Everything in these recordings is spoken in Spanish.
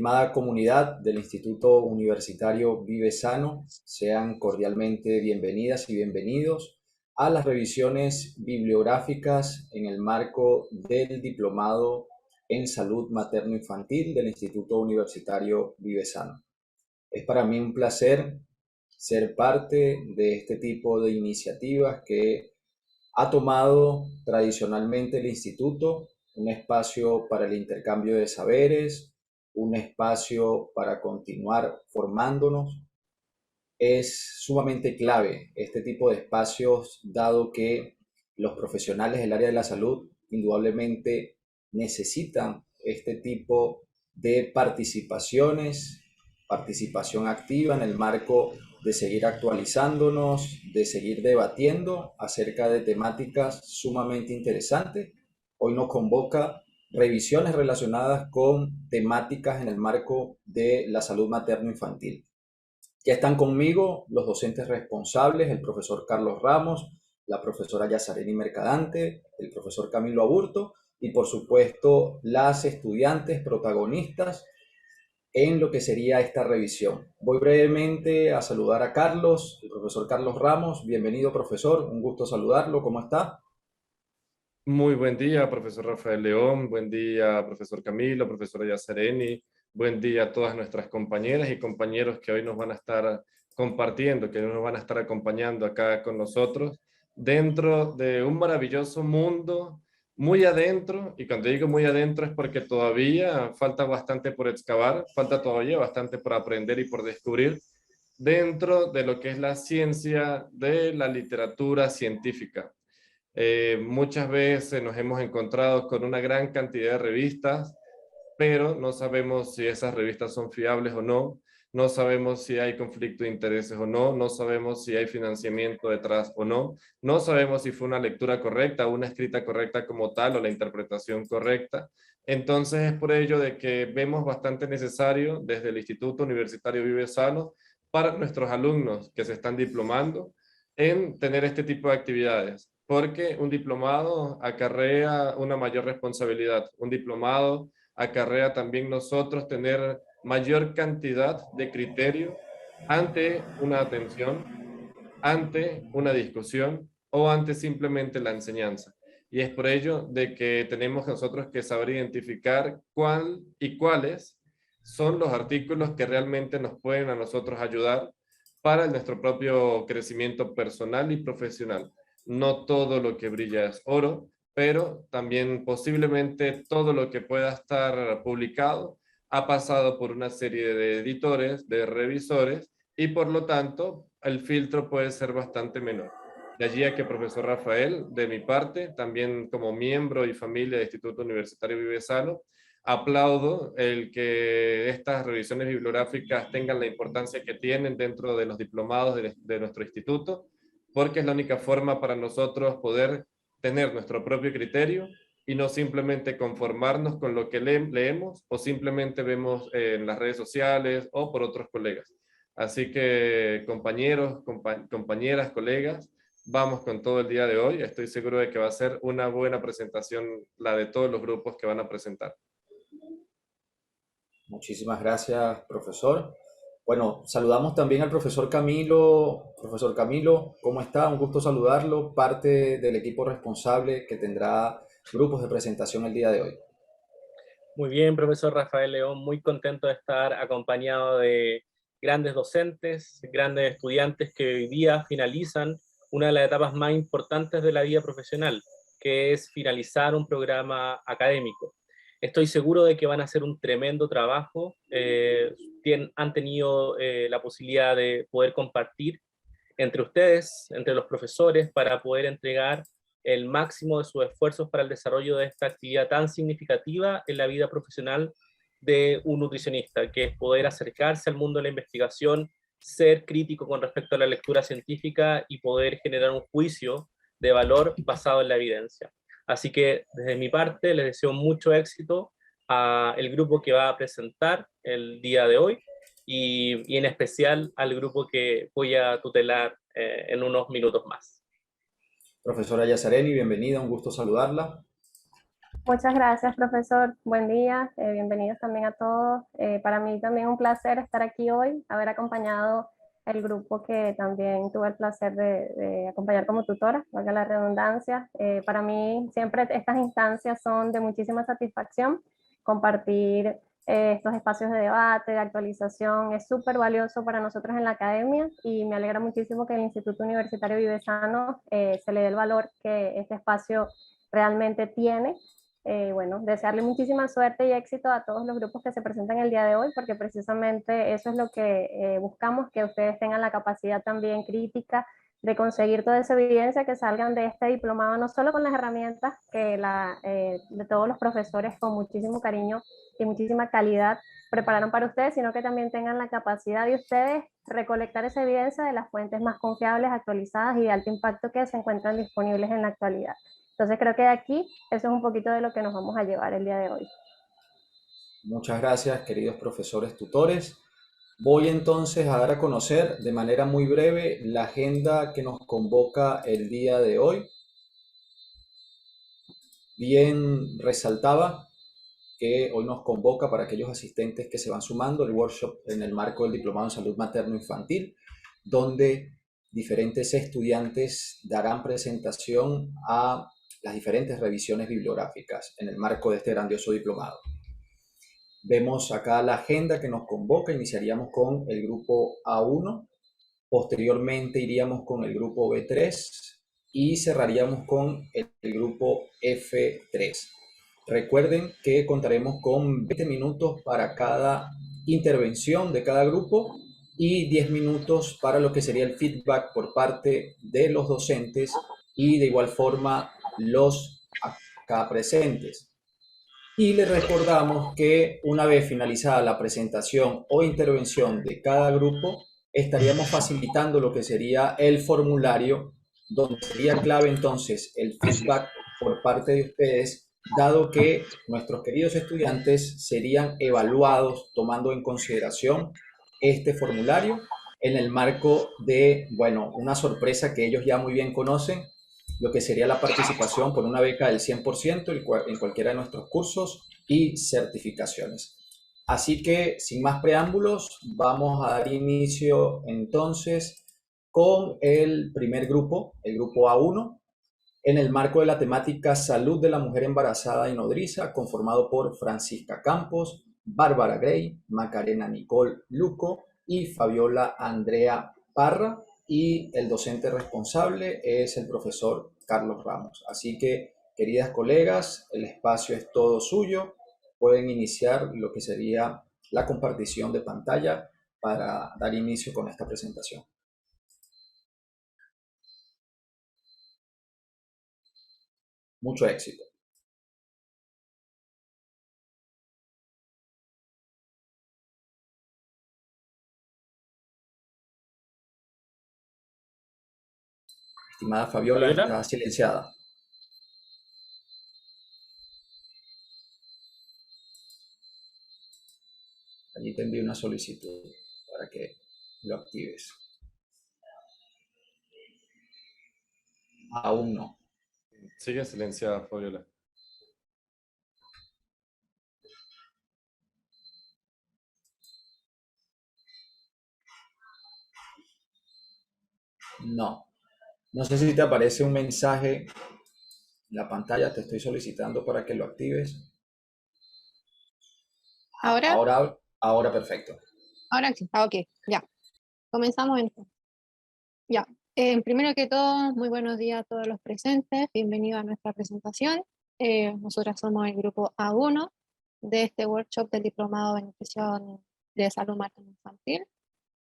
Estimada comunidad del Instituto Universitario Vive Sano, sean cordialmente bienvenidas y bienvenidos a las revisiones bibliográficas en el marco del Diplomado en Salud Materno-Infantil del Instituto Universitario Vive Sano. Es para mí un placer ser parte de este tipo de iniciativas que ha tomado tradicionalmente el instituto, un espacio para el intercambio de saberes, un espacio para continuar formándonos. Es sumamente clave este tipo de espacios, dado que los profesionales del área de la salud indudablemente necesitan este tipo de participación activa en el marco de seguir actualizándonos, de seguir debatiendo acerca de temáticas sumamente interesantes. Hoy nos convoca revisiones relacionadas con temáticas en el marco de la salud materno-infantil. Ya están conmigo los docentes responsables, el profesor Carlos Ramos, la profesora Yazareni Mercadante, el profesor Camilo Aburto y por supuesto las estudiantes protagonistas en lo que sería esta revisión. Voy brevemente a saludar a Carlos, el profesor Carlos Ramos. Bienvenido, profesor, un gusto saludarlo. ¿Cómo está? Muy buen día, profesor Rafael León. Buen día, profesor Camilo, profesora Yacereni. Buen día a todas nuestras compañeras y compañeros que hoy nos van a estar compartiendo, que nos van a estar acompañando acá con nosotros dentro de un maravilloso mundo muy adentro. Y cuando digo muy adentro es porque todavía falta bastante por excavar, falta todavía bastante por aprender y por descubrir dentro de lo que es la ciencia de la literatura científica. Muchas veces nos hemos encontrado con una gran cantidad de revistas, pero no sabemos si esas revistas son fiables o no, no sabemos si hay conflicto de intereses o no, no sabemos si hay financiamiento detrás o no, no sabemos si fue una lectura correcta, una escrita correcta como tal o la interpretación correcta. Entonces es por ello de que vemos bastante necesario desde el Instituto Universitario Vive Sano para nuestros alumnos que se están diplomando en tener este tipo de actividades, porque un diplomado acarrea una mayor responsabilidad, un diplomado acarrea también nosotros tener mayor cantidad de criterio ante una atención, ante una discusión o ante simplemente la enseñanza. Y es por ello de que tenemos nosotros que saber identificar cuál y cuáles son los artículos que realmente nos pueden a nosotros ayudar para nuestro propio crecimiento personal y profesional. No todo lo que brilla es oro, pero también posiblemente todo lo que pueda estar publicado ha pasado por una serie de editores, de revisores, y por lo tanto el filtro puede ser bastante menor. De allí a que, profesor Rafael, de mi parte, también como miembro y familia del Instituto Universitario Vive Sano, aplaudo el que estas revisiones bibliográficas tengan la importancia que tienen dentro de los diplomados de nuestro instituto, porque es la única forma para nosotros poder tener nuestro propio criterio y no simplemente conformarnos con lo que leemos o simplemente vemos en las redes sociales o por otros colegas. Así que compañeros, compañeras, colegas, vamos con todo el día de hoy. Estoy seguro de que va a ser una buena presentación la de todos los grupos que van a presentar. Muchísimas gracias, profesor. Bueno, saludamos también al profesor Camilo. Profesor Camilo, ¿cómo está? Un gusto saludarlo, parte del equipo responsable que tendrá grupos de presentación el día de hoy. Muy bien, profesor Rafael León, muy contento de estar acompañado de grandes docentes, grandes estudiantes que hoy día finalizan una de las etapas más importantes de la vida profesional, que es finalizar un programa académico. Estoy seguro de que van a hacer un tremendo trabajo, han tenido la posibilidad de poder compartir entre ustedes, entre los profesores, para poder entregar el máximo de sus esfuerzos para el desarrollo de esta actividad tan significativa en la vida profesional de un nutricionista, que es poder acercarse al mundo de la investigación, ser crítico con respecto a la lectura científica y poder generar un juicio de valor basado en la evidencia. Así que desde mi parte les deseo mucho éxito al grupo que va a presentar el día de hoy y en especial al grupo que voy a tutelar en unos minutos más. Profesora Yazareni, bienvenida, un gusto saludarla. Muchas gracias, profesor. Buen día. Bienvenidos también a todos. Para mí también un placer estar aquí hoy, haber acompañado el grupo que también tuve el placer de acompañar como tutora, valga la redundancia. Para mí siempre estas instancias son de muchísima satisfacción. Compartir estos espacios de debate, de actualización, es súper valioso para nosotros en la academia y me alegra muchísimo que el Instituto Universitario Vivesano se le dé el valor que este espacio realmente tiene. Bueno, desearle muchísima suerte y éxito a todos los grupos que se presentan el día de hoy, porque precisamente eso es lo que buscamos, que ustedes tengan la capacidad también crítica de conseguir toda esa evidencia, que salgan de este diplomado no solo con las herramientas que de todos los profesores con muchísimo cariño y muchísima calidad prepararon para ustedes, sino que también tengan la capacidad de ustedes recolectar esa evidencia de las fuentes más confiables, actualizadas y de alto impacto que se encuentran disponibles en la actualidad. Entonces creo que de aquí eso es un poquito de lo que nos vamos a llevar el día de hoy. Muchas gracias, queridos profesores tutores. Voy entonces a dar a conocer de manera muy breve la agenda que nos convoca el día de hoy. Bien resaltaba que hoy nos convoca para aquellos asistentes que se van sumando el workshop en el marco del Diplomado en Salud Materno-Infantil, donde diferentes estudiantes darán presentación a las diferentes revisiones bibliográficas en el marco de este grandioso diplomado. Vemos acá la agenda que nos convoca. Iniciaríamos con el grupo A1, posteriormente iríamos con el grupo B3 y cerraríamos con el grupo F3. Recuerden que contaremos con 20 minutos para cada intervención de cada grupo y 10 minutos para lo que sería el feedback por parte de los docentes y de igual forma los acá presentes. Y les recordamos que una vez finalizada la presentación o intervención de cada grupo, estaríamos facilitando lo que sería el formulario, donde sería clave entonces el feedback por parte de ustedes, dado que nuestros queridos estudiantes serían evaluados tomando en consideración este formulario en el marco de, bueno, una sorpresa que ellos ya muy bien conocen, lo que sería la participación por una beca del 100% en cualquiera de nuestros cursos y certificaciones. Así que, sin más preámbulos, vamos a dar inicio entonces con el primer grupo, el grupo A1, en el marco de la temática Salud de la Mujer Embarazada y Nodriza, conformado por Francisca Campos, Bárbara Gray, Macarena Nicole Luco y Fabiola Andrea Parra, y el docente responsable es el profesor Carlos Ramos. Así que, queridas colegas, el espacio es todo suyo. Pueden iniciar lo que sería la compartición de pantalla para dar inicio con esta presentación. Mucho éxito. Estimada Fabiola, está silenciada. Allí te envío una solicitud para que lo actives. Aún no. Sigue silenciada, Fabiola. No. No sé si te aparece un mensaje en la pantalla. Te estoy solicitando para que lo actives. ¿Ahora? Ahora perfecto. Ahora sí. Ok, ya. Comenzamos entonces. Ya. Primero que todo, muy buenos días a todos los presentes. Bienvenidos a nuestra presentación. Nosotras somos el grupo A1 de este workshop del Diplomado de Nutrición de Salud Materno-Infantil.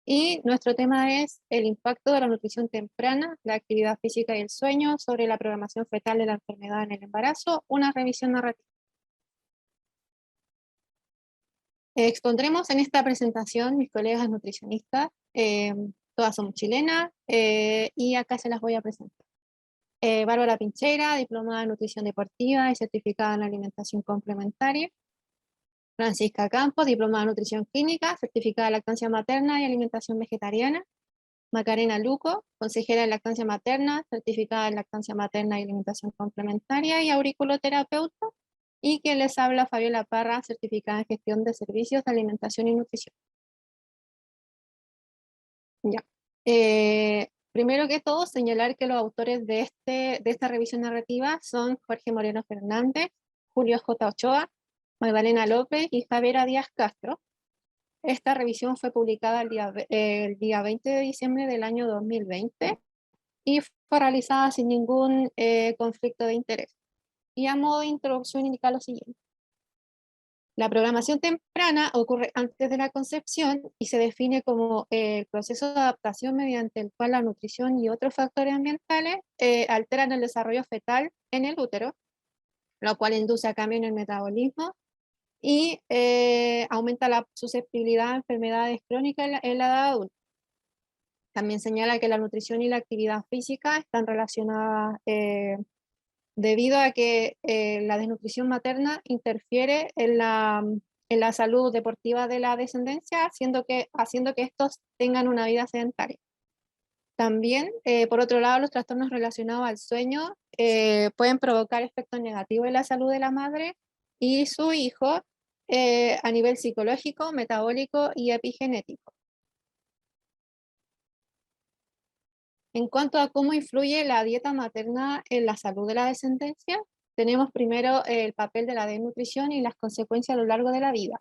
Y nuestro tema es el impacto de la nutrición temprana, la actividad física y el sueño sobre la programación fetal de la enfermedad en el embarazo, una revisión narrativa. Expondremos en esta presentación mis colegas nutricionistas, todas somos chilenas, y acá se las voy a presentar. Bárbara Pinchera, diplomada en nutrición deportiva y certificada en alimentación complementaria. Francisca Campos, diplomada en nutrición clínica, certificada en lactancia materna y alimentación vegetariana. Macarena Luco, consejera en lactancia materna, certificada en lactancia materna y alimentación complementaria y auriculoterapeuta. Y quien les habla, Fabiola Parra, certificada en gestión de servicios de alimentación y nutrición. Ya. Primero que todo, señalar que los autores de esta revisión narrativa son Jorge Moreno Fernández, Julio J. Ochoa, Magdalena López y Javiera Díaz Castro. Esta revisión fue publicada el día 20 de diciembre del año 2020 y fue realizada sin ningún conflicto de interés. Y a modo de introducción indica lo siguiente. La programación temprana ocurre antes de la concepción y se define como el proceso de adaptación mediante el cual la nutrición y otros factores ambientales alteran el desarrollo fetal en el útero, lo cual induce a cambios en el metabolismo y aumenta la susceptibilidad a enfermedades crónicas en la edad adulta. También señala que la nutrición y la actividad física están relacionadas debido a que la desnutrición materna interfiere en la salud deportiva de la descendencia, haciendo que estos tengan una vida sedentaria. También, por otro lado, los trastornos relacionados al sueño pueden provocar efectos negativos en la salud de la madre y su hijo a nivel psicológico, metabólico y epigenético. En cuanto a cómo influye la dieta materna en la salud de la descendencia, tenemos primero el papel de la desnutrición y las consecuencias a lo largo de la vida.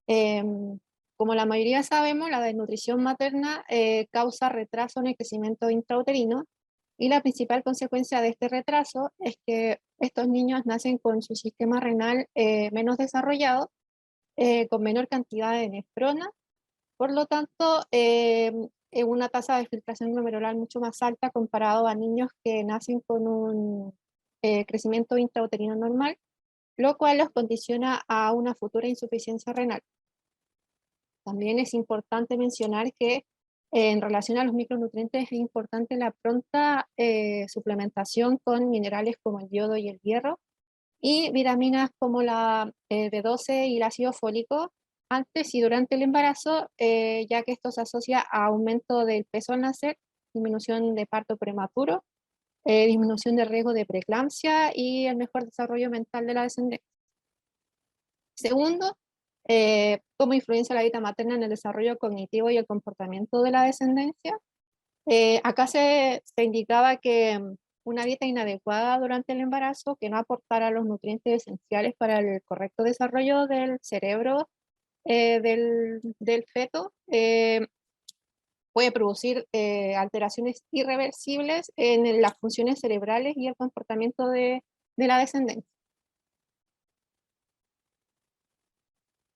Como la mayoría sabemos, la desnutrición materna causa retraso en el crecimiento intrauterino y la principal consecuencia de este retraso es que estos niños nacen con su sistema renal menos desarrollado, con menor cantidad de nefrona, por lo tanto, una tasa de filtración glomerular mucho más alta comparado a niños que nacen con un crecimiento intrauterino normal, lo cual los condiciona a una futura insuficiencia renal. También es importante mencionar que en relación a los micronutrientes es importante la pronta suplementación con minerales como el yodo y el hierro, y vitaminas como la B12 y el ácido fólico antes y durante el embarazo, ya que esto se asocia a aumento del peso al nacer, disminución de parto prematuro, disminución de riesgo de preeclampsia y el mejor desarrollo mental de la descendencia. Segundo, cómo influencia la dieta materna en el desarrollo cognitivo y el comportamiento de la descendencia. Acá se indicaba que una dieta inadecuada durante el embarazo, que no aportara los nutrientes esenciales para el correcto desarrollo del cerebro del feto, puede producir alteraciones irreversibles en las funciones cerebrales y el comportamiento de la descendencia.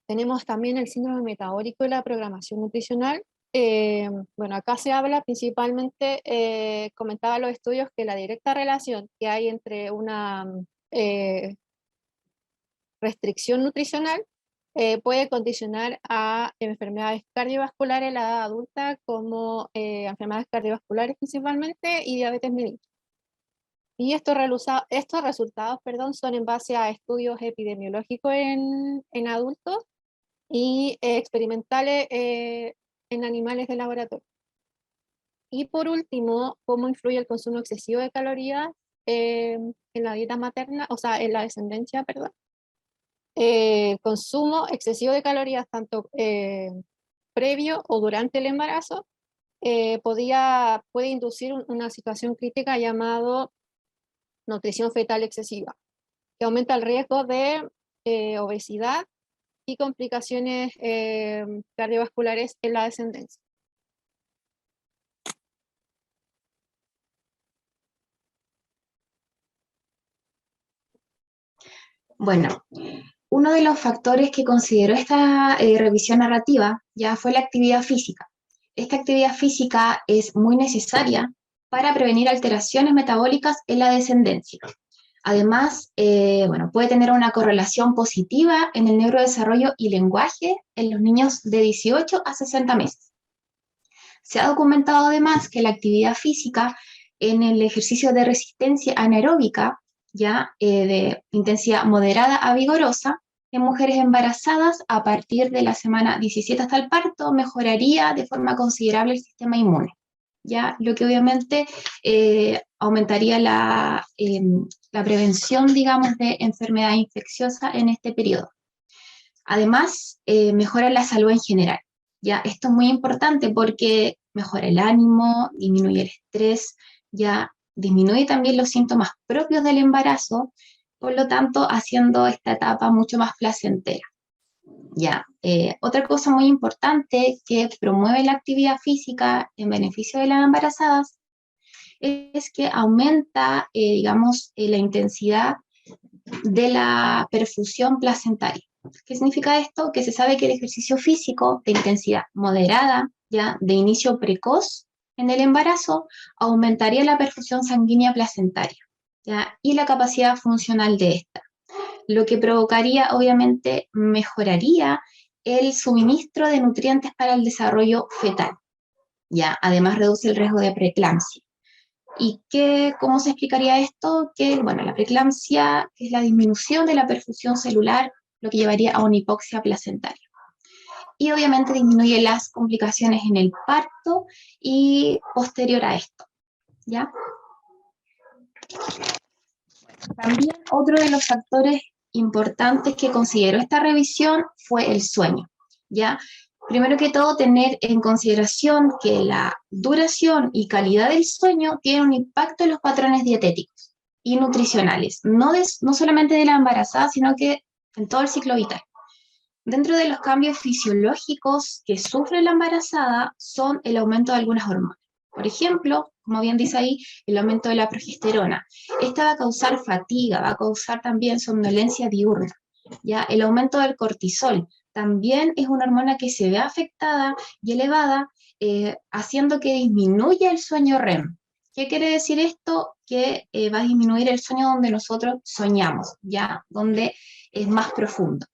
Tenemos también el síndrome metabólico y la programación nutricional. Bueno, acá se habla principalmente, comentaba los estudios, que la directa relación que hay entre una restricción nutricional puede condicionar a enfermedades cardiovasculares en la edad adulta, como enfermedades cardiovasculares principalmente y diabetes mellitus. Y estos resultados son en base a estudios epidemiológicos en adultos y experimentales en animales de laboratorio. Y por último, cómo influye el consumo excesivo de calorías en la dieta materna, o sea, en la descendencia, perdón. Consumo excesivo de calorías, tanto previo o durante el embarazo, puede inducir una situación crítica llamado nutrición fetal excesiva, que aumenta el riesgo de obesidad y complicaciones cardiovasculares en la descendencia. Bueno, uno de los factores que consideró esta revisión narrativa ya fue la actividad física. Esta actividad física es muy necesaria para prevenir alteraciones metabólicas en la descendencia. Además, puede tener una correlación positiva en el neurodesarrollo y lenguaje en los niños de 18 a 60 meses. Se ha documentado además que la actividad física en el ejercicio de resistencia anaeróbica, de intensidad moderada a vigorosa, en mujeres embarazadas a partir de la semana 17 hasta el parto, mejoraría de forma considerable el sistema inmune. Lo que obviamente aumentaría la prevención, digamos, de enfermedad infecciosa en este periodo. Además, mejora la salud en general. Ya, esto es muy importante porque mejora el ánimo, disminuye el estrés, ya disminuye también los síntomas propios del embarazo, por lo tanto, haciendo esta etapa mucho más placentera. Ya, otra cosa muy importante que promueve la actividad física en beneficio de las embarazadas es que aumenta, digamos, la intensidad de la perfusión placentaria. ¿Qué significa esto? Que se sabe que el ejercicio físico de intensidad moderada, ya de inicio precoz en el embarazo, aumentaría la perfusión sanguínea placentaria, ¿ya? Y la capacidad funcional de esta, lo que provocaría, obviamente, mejoraría el suministro de nutrientes para el desarrollo fetal, ¿ya? Además reduce el riesgo de preeclampsia. ¿Y cómo se explicaría esto? Que, bueno, la preeclampsia es la disminución de la perfusión celular, lo que llevaría a una hipoxia placentaria. Y obviamente disminuye las complicaciones en el parto y posterior a esto, ¿ya? También otro de los factores importantes que consideró esta revisión fue el sueño, ¿ya? Primero que todo, tener en consideración que la duración y calidad del sueño tiene un impacto en los patrones dietéticos y nutricionales, no solamente de la embarazada, sino que en todo el ciclo vital. Dentro de los cambios fisiológicos que sufre la embarazada son el aumento de algunas hormonas. Por ejemplo, como bien dice ahí, el aumento de la progesterona. Esta va a causar fatiga, va a causar también somnolencia diurna. ¿Ya? El aumento del cortisol también es una hormona que se ve afectada y elevada, haciendo que disminuya el sueño REM. ¿Qué quiere decir esto? Que va a disminuir el sueño donde nosotros soñamos, ¿ya? Donde es más profundo.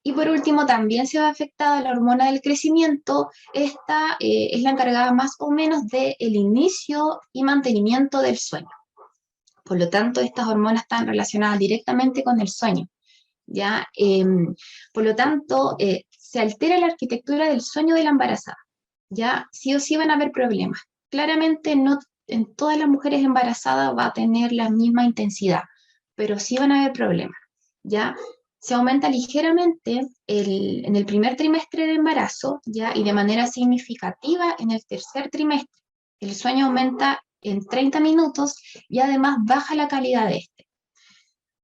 Y por último, también se ve afectada la hormona del crecimiento. Esta es la encargada más o menos del inicio y mantenimiento del sueño. Por lo tanto, estas hormonas están relacionadas directamente con el sueño, ¿ya? Por lo tanto, se altera la arquitectura del sueño de la embarazada, ¿ya? Sí o sí van a haber problemas. Claramente no en todas las mujeres embarazadas va a tener la misma intensidad, pero sí van a haber problemas, ¿ya? Se aumenta ligeramente en el primer trimestre de embarazo, ¿ya? Y de manera significativa en el tercer trimestre. El sueño aumenta en 30 minutos y además baja la calidad de este.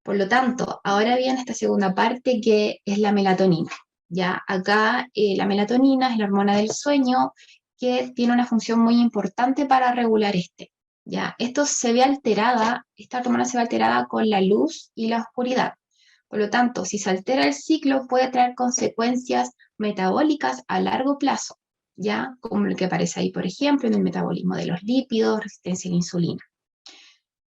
Por lo tanto, ahora viene esta segunda parte que es la melatonina. Ya acá la melatonina es la hormona del sueño que tiene una función muy importante para regular este. Ya, esta hormona se ve alterada con la luz y la oscuridad. Por lo tanto, si se altera el ciclo, puede traer consecuencias metabólicas a largo plazo, ya como lo que aparece ahí, por ejemplo, en el metabolismo de los lípidos, resistencia a la insulina.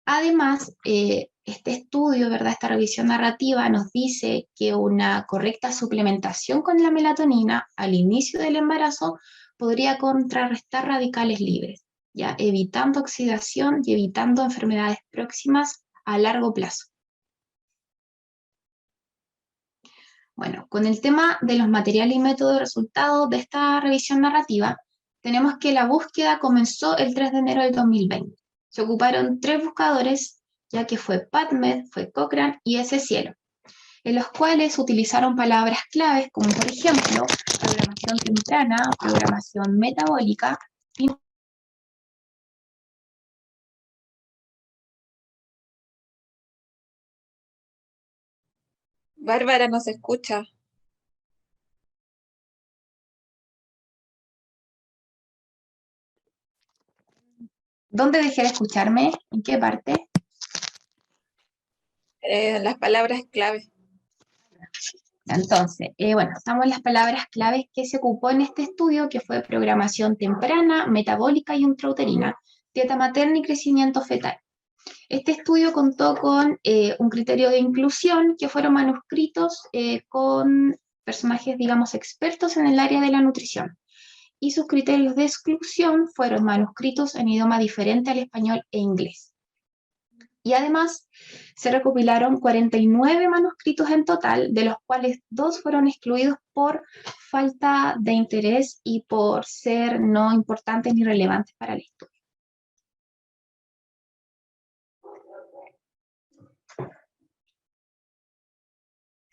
Además, este estudio, ¿verdad? Esta revisión narrativa nos dice que una correcta suplementación con la melatonina al inicio del embarazo podría contrarrestar radicales libres, ya evitando oxidación y evitando enfermedades próximas a largo plazo. Bueno, con el tema de los materiales y métodos de resultados de esta revisión narrativa, tenemos que la búsqueda comenzó el 3 de enero del 2020. Se ocuparon 3 buscadores, ya que fue PubMed, fue Cochrane y SCielo, en los cuales utilizaron palabras claves como, por ejemplo, programación temprana, programación metabólica, y Bárbara, no se escucha. ¿Dónde dejé de escucharme? ¿En qué parte? Las palabras clave. Entonces, bueno, estamos en las palabras claves que se ocupó en este estudio, que fue programación temprana, metabólica y intrauterina, dieta materna y crecimiento fetal. Este estudio contó con un criterio de inclusión, que fueron manuscritos con personajes, digamos, expertos en el área de la nutrición. Y sus criterios de exclusión fueron manuscritos en idioma diferente al español e inglés. Y además se recopilaron 49 manuscritos en total, de los cuales 2 fueron excluidos por falta de interés y por ser no importantes ni relevantes para el estudio.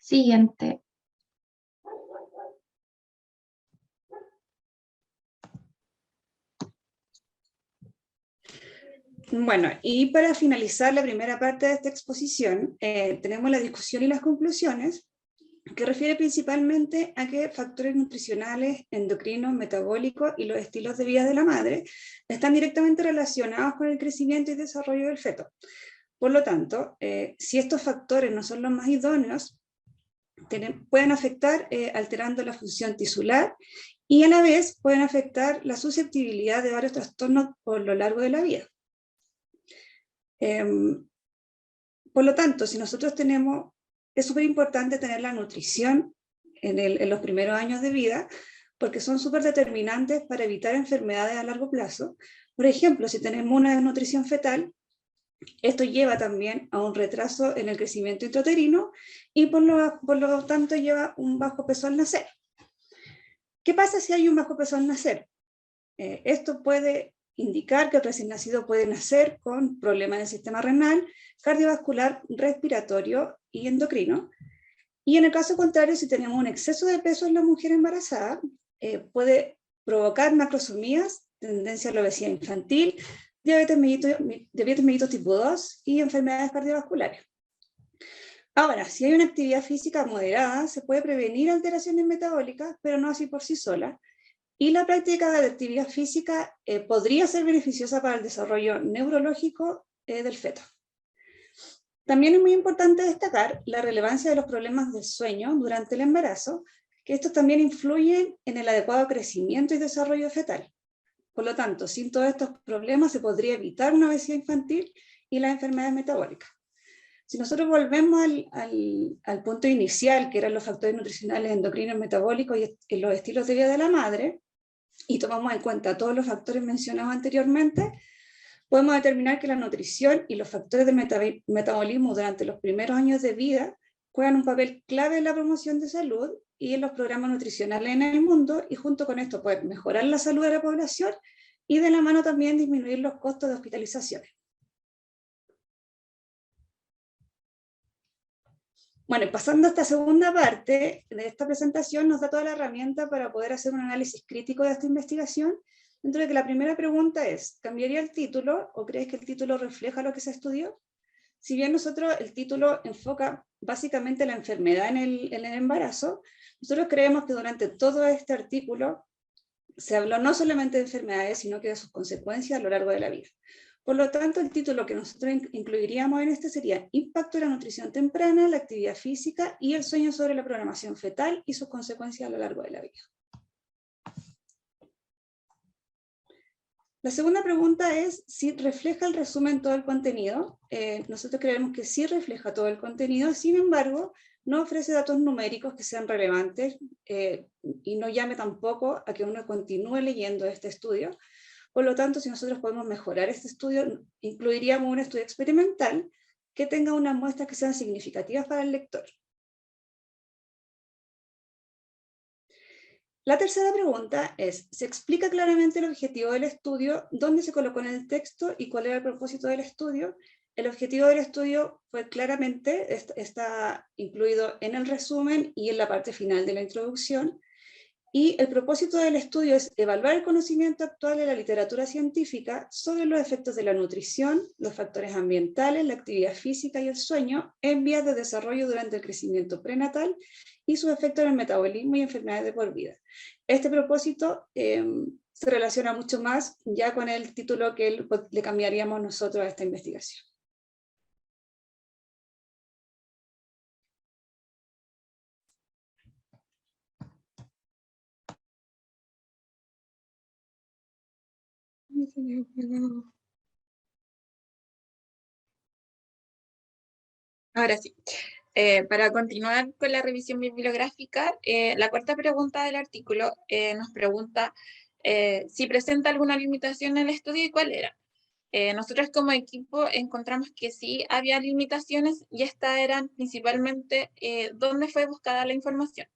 Siguiente. Bueno, y para finalizar la primera parte de esta exposición, tenemos la discusión y las conclusiones, que refiere principalmente a que factores nutricionales, endocrinos, metabólicos y los estilos de vida de la madre están directamente relacionados con el crecimiento y desarrollo del feto. Por lo tanto, si estos factores no son los más idóneos, pueden afectar alterando la función tisular y a la vez pueden afectar la susceptibilidad de varios trastornos por lo largo de la vida. Por lo tanto, si nosotros tenemos, es súper importante tener la nutrición en los primeros años de vida, porque son súper determinantes para evitar enfermedades a largo plazo. Por ejemplo, si tenemos una desnutrición fetal, esto lleva también a un retraso en el crecimiento intrauterino y por lo tanto lleva un bajo peso al nacer. ¿Qué pasa si hay un bajo peso al nacer? Esto puede indicar que el recién nacido puede nacer con problemas del sistema renal, cardiovascular, respiratorio y endocrino. Y en el caso contrario, si tenemos un exceso de peso en la mujer embarazada, puede provocar macrosomías, tendencia a la obesidad infantil, diabetes mellitus tipo 2 y enfermedades cardiovasculares. Ahora, si hay una actividad física moderada, se puede prevenir alteraciones metabólicas, pero no así por sí sola. Y la práctica de actividad física podría ser beneficiosa para el desarrollo neurológico del feto. También es muy importante destacar la relevancia de los problemas del sueño durante el embarazo, que estos también influyen en el adecuado crecimiento y desarrollo fetal. Por lo tanto, sin todos estos problemas se podría evitar una obesidad infantil y las enfermedades metabólicas. Si nosotros volvemos al punto inicial, que eran los factores nutricionales, endocrinos, metabólicos y los estilos de vida de la madre, y tomamos en cuenta todos los factores mencionados anteriormente, podemos determinar que la nutrición y los factores de metabolismo durante los primeros años de vida juegan un papel clave en la promoción de salud y en los programas nutricionales en el mundo, y junto con esto pueden mejorar la salud de la población y de la mano también disminuir los costos de hospitalizaciones. Bueno, pasando a esta segunda parte de esta presentación, nos da toda la herramienta para poder hacer un análisis crítico de esta investigación, dentro de que la primera pregunta es, ¿cambiaría el título o crees que el título refleja lo que se estudió? Si bien el título enfoca básicamente la enfermedad en el embarazo, nosotros creemos que durante todo este artículo se habló no solamente de enfermedades, sino que de sus consecuencias a lo largo de la vida. Por lo tanto, el título que nosotros incluiríamos en este sería Impacto de la nutrición temprana, la actividad física y el sueño sobre la programación fetal y sus consecuencias a lo largo de la vida. La segunda pregunta es si refleja el resumen todo el contenido. Nosotros creemos que sí refleja todo el contenido, sin embargo, no ofrece datos numéricos que sean relevantes y no llame tampoco a que uno continúe leyendo este estudio. Por lo tanto, si nosotros podemos mejorar este estudio, incluiríamos un estudio experimental que tenga unas muestras que sean significativas para el lector. La tercera pregunta es, ¿se explica claramente el objetivo del estudio, dónde se colocó en el texto y cuál era el propósito del estudio? El objetivo del estudio fue claramente, está incluido en el resumen y en la parte final de la introducción. Y el propósito del estudio es evaluar el conocimiento actual de la literatura científica sobre los efectos de la nutrición, los factores ambientales, la actividad física y el sueño en vías de desarrollo durante el crecimiento prenatal y sus efectos en el metabolismo y enfermedades de por vida. Este propósito se relaciona mucho más ya con el título que le cambiaríamos nosotros a esta investigación. Ahora sí, para continuar con la revisión bibliográfica, la cuarta pregunta del artículo nos pregunta si presenta alguna limitación en el estudio y cuál era. Nosotros como equipo encontramos que sí había limitaciones y estas eran principalmente dónde fue buscada la información.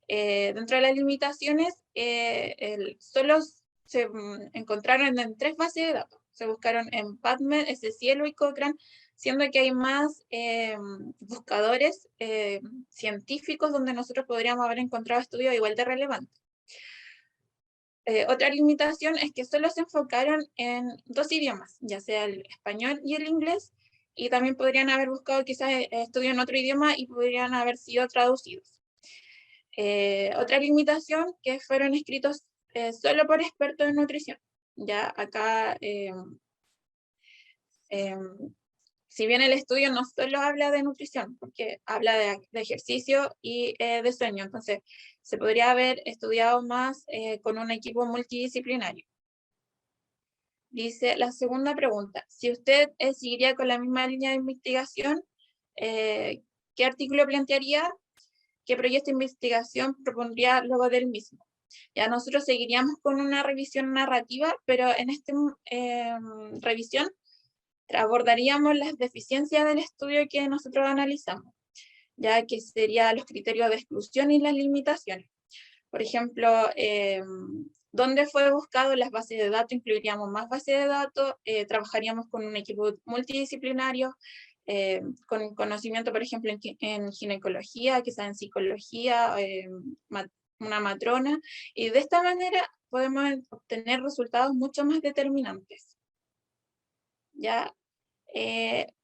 Dentro de las limitaciones, solo se encontraron en 3 bases de datos. Se buscaron en PubMed, SCielo y Cochrane, siendo que hay más buscadores científicos donde nosotros podríamos haber encontrado estudios igual de relevantes. Otra limitación es que solo se enfocaron en 2 idiomas, ya sea el español y el inglés, y también podrían haber buscado quizás estudios en otro idioma y podrían haber sido traducidos. Otra limitación, que fueron escritos solo por expertos en nutrición. Ya acá, si bien el estudio no solo habla de nutrición, porque habla de ejercicio y de sueño, entonces se podría haber estudiado más con un equipo multidisciplinario. Dice la segunda pregunta, si usted seguiría con la misma línea de investigación, ¿qué artículo plantearía? ¿Qué proyecto de investigación propondría luego del mismo? Ya nosotros seguiríamos con una revisión narrativa, pero en esta revisión abordaríamos las deficiencias del estudio que nosotros analizamos, ya que serían los criterios de exclusión y las limitaciones. Por ejemplo, ¿dónde fue buscado las bases de datos? Incluiríamos más bases de datos, trabajaríamos con un equipo multidisciplinario, con conocimiento, por ejemplo, en ginecología, quizás en psicología, una matrona, y de esta manera podemos obtener resultados mucho más determinantes. Ya,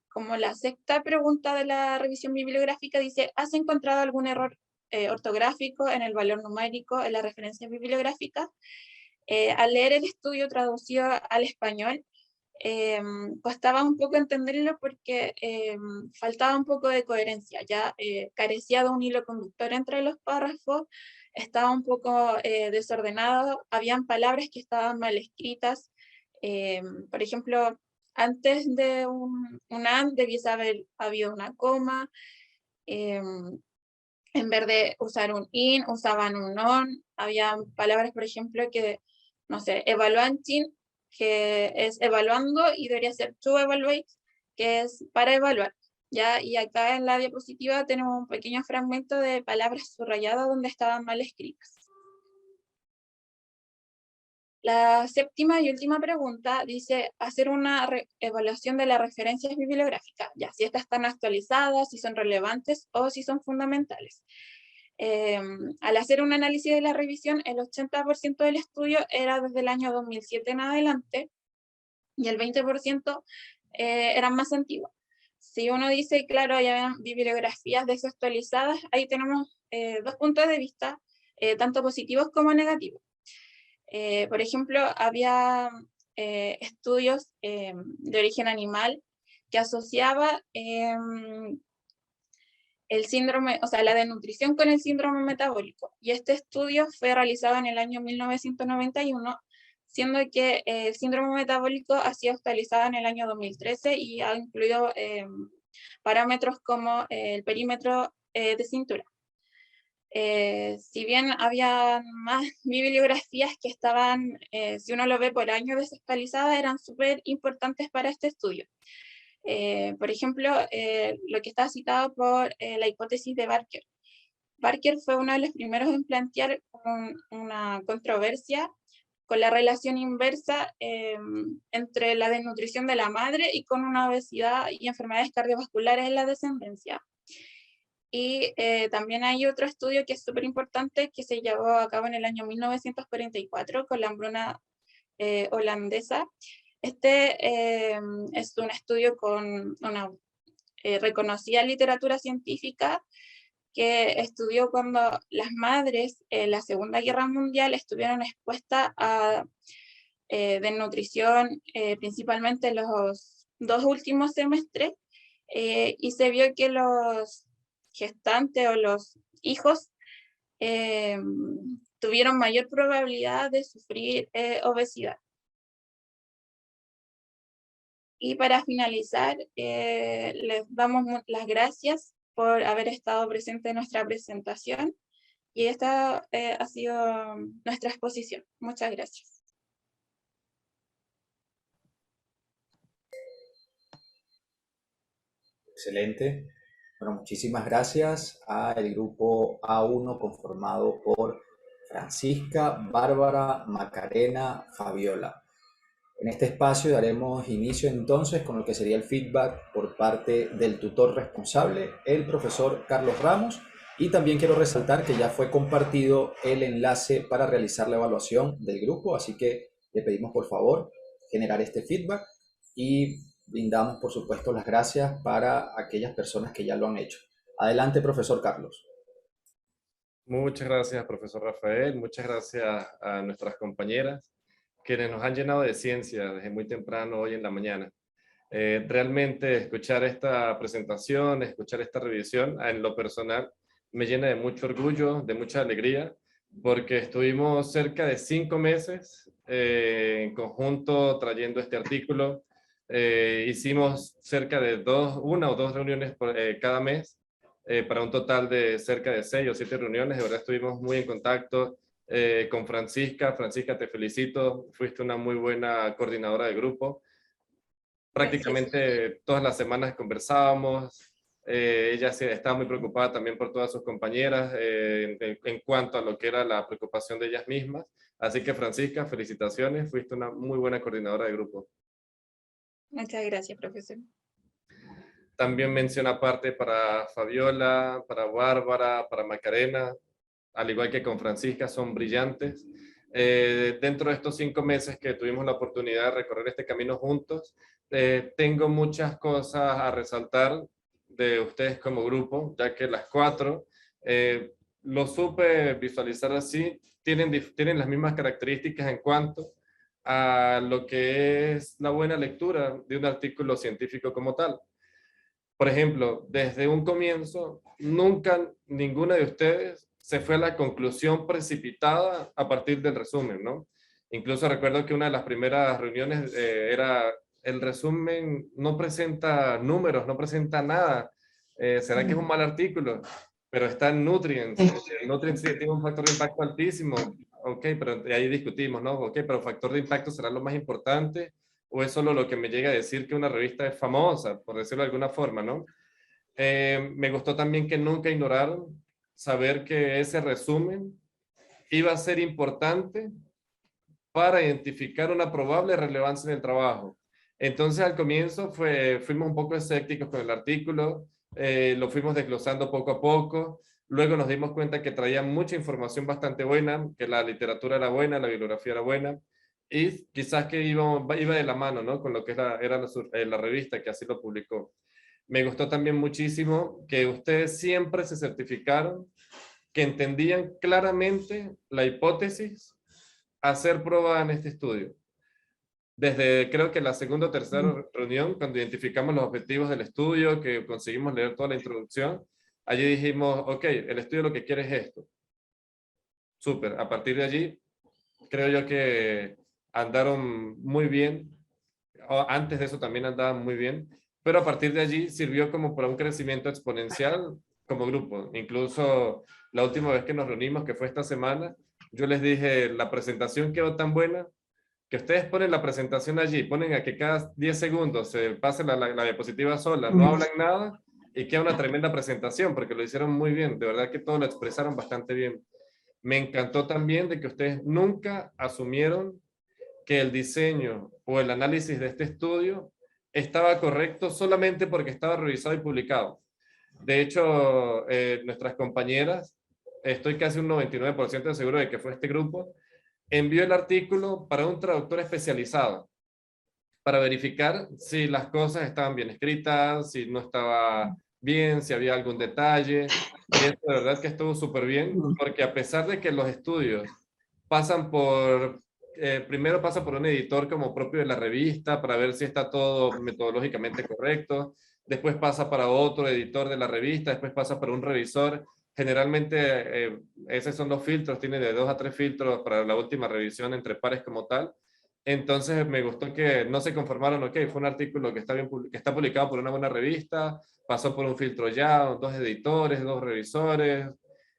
como la sexta pregunta de la revisión bibliográfica dice, ¿has encontrado algún error ortográfico en el valor numérico en la referencia bibliográfica? Al leer el estudio traducido al español, costaba un poco entenderlo porque faltaba un poco de coherencia, ya carecía de un hilo conductor entre los párrafos, estaba un poco desordenado, habían palabras que estaban mal escritas, por ejemplo, antes de un and debiese haber habido una coma, en vez de usar un in, usaban un on, había palabras, por ejemplo, que, no sé, evaluating, que es evaluando, y debería ser to evaluate, que es para evaluar, ¿ya? Y acá en la diapositiva tenemos un pequeño fragmento de palabras subrayadas donde estaban mal escritas. La séptima y última pregunta dice, hacer una evaluación de las referencias bibliográficas, ya si estas están actualizadas, si son relevantes o si son fundamentales. Al hacer un análisis de la revisión, el 80% del estudio era desde el año 2007 en adelante, y el 20% eran más antiguos. Si uno dice, claro, hay bibliografías desactualizadas, ahí tenemos 2 puntos de vista, tanto positivos como negativos. Por ejemplo, había estudios de origen animal que asociaba el síndrome, o sea, la desnutrición con el síndrome metabólico. Y este estudio fue realizado en el año 1991, siendo que el síndrome metabólico ha sido actualizado en el año 2013 y ha incluido parámetros como el perímetro de cintura. Si bien había más bibliografías que estaban, si uno lo ve por año, desactualizadas, eran súper importantes para este estudio. Por ejemplo, lo que está citado por la hipótesis de Barker. Barker fue uno de los primeros en plantear una controversia con la relación inversa entre la desnutrición de la madre y con una obesidad y enfermedades cardiovasculares en la descendencia. Y también hay otro estudio que es súper importante que se llevó a cabo en el año 1944 con la hambruna holandesa. Este es un estudio con una reconocida literatura científica que estudió cuando las madres en la Segunda Guerra Mundial estuvieron expuestas a desnutrición principalmente en los 2 últimos semestres, y se vio que los gestantes o los hijos tuvieron mayor probabilidad de sufrir obesidad. Y para finalizar, les damos las gracias por haber estado presente en nuestra presentación, y esta ha sido nuestra exposición. Muchas gracias. Excelente. Bueno, muchísimas gracias al grupo A1 conformado por Francisca, Bárbara, Macarena, Fabiola. En este espacio daremos inicio entonces con lo que sería el feedback por parte del tutor responsable, el profesor Carlos Ramos, y también quiero resaltar que ya fue compartido el enlace para realizar la evaluación del grupo, así que le pedimos por favor generar este feedback y brindamos por supuesto las gracias para aquellas personas que ya lo han hecho. Adelante, profesor Carlos. Muchas gracias, profesor Rafael. Muchas gracias a nuestras compañeras, quienes nos han llenado de ciencia desde muy temprano hoy en la mañana. Realmente escuchar esta presentación, escuchar esta revisión, en lo personal, me llena de mucho orgullo, de mucha alegría, porque estuvimos cerca de 5 meses en conjunto trayendo este artículo. Hicimos cerca de 1 o 2 reuniones cada mes, para un total de cerca de 6 o 7 reuniones. De verdad estuvimos muy en contacto con Francisca. Francisca, te felicito, fuiste una muy buena coordinadora de grupo. Prácticamente todas las semanas conversábamos. Ella sí estaba muy preocupada también por todas sus compañeras en cuanto a lo que era la preocupación de ellas mismas. Así que Francisca, felicitaciones, fuiste una muy buena coordinadora de grupo. Muchas gracias, profesor. También mención aparte para Fabiola, para Bárbara, para Macarena, al igual que con Francisca, son brillantes. Dentro de estos 5 meses que tuvimos la oportunidad de recorrer este camino juntos, tengo muchas cosas a resaltar de ustedes como grupo, ya que las 4 lo supe visualizar así, tienen las mismas características en cuanto a lo que es la buena lectura de un artículo científico como tal. Por ejemplo, desde un comienzo, nunca ninguna de ustedes se fue a la conclusión precipitada a partir del resumen, ¿no? Incluso recuerdo que una de las primeras reuniones era, el resumen no presenta números, no presenta nada. ¿Será que es un mal artículo? Pero está en Nutrients. Nutrients tiene un factor de impacto altísimo. Ok, pero ahí discutimos, ¿no? Ok, pero factor de impacto será lo más importante, o es solo lo que me llega a decir que una revista es famosa, por decirlo de alguna forma, ¿no? Me gustó también que nunca ignoraron saber que ese resumen iba a ser importante para identificar una probable relevancia en el trabajo. Entonces al comienzo fuimos un poco escépticos con el artículo, lo fuimos desglosando poco a poco, luego nos dimos cuenta que traía mucha información bastante buena, que la literatura era buena, la bibliografía era buena, y quizás que iba de la mano, ¿no? Con lo que era la revista que así lo publicó. Me gustó también muchísimo que ustedes siempre se certificaron que entendían claramente la hipótesis a ser probada en este estudio. Desde creo que la segunda o tercera reunión, cuando identificamos los objetivos del estudio, que conseguimos leer toda la introducción, allí dijimos, ok, el estudio lo que quiere es esto. Súper, a partir de allí, creo yo que andaron muy bien. Antes de eso también andaban muy bien, pero a partir de allí sirvió como para un crecimiento exponencial como grupo. Incluso la última vez que nos reunimos, que fue esta semana, yo les dije, la presentación quedó tan buena que ustedes ponen la presentación allí, ponen a que cada 10 segundos se pase la diapositiva sola, no hablan nada y queda una tremenda presentación porque lo hicieron muy bien. De verdad que todo lo expresaron bastante bien. Me encantó también de que ustedes nunca asumieron que el diseño o el análisis de este estudio estaba correcto solamente porque estaba revisado y publicado. De hecho, nuestras compañeras, estoy casi un 99% seguro de que fue este grupo, envió el artículo para un traductor especializado para verificar si las cosas estaban bien escritas, si no estaba bien, si había algún detalle. Y esto de verdad que estuvo súper bien, porque a pesar de que los estudios pasan primero pasa por un editor como propio de la revista para ver si está todo metodológicamente correcto, después pasa para otro editor de la revista, después pasa para un revisor. Generalmente esos son los filtros, tiene de 2 a 3 filtros para la última revisión entre pares como tal. Entonces me gustó que no se conformaron, ok, fue un artículo que está publicado por una buena revista, pasó por un filtro ya, 2 editores, 2 revisores.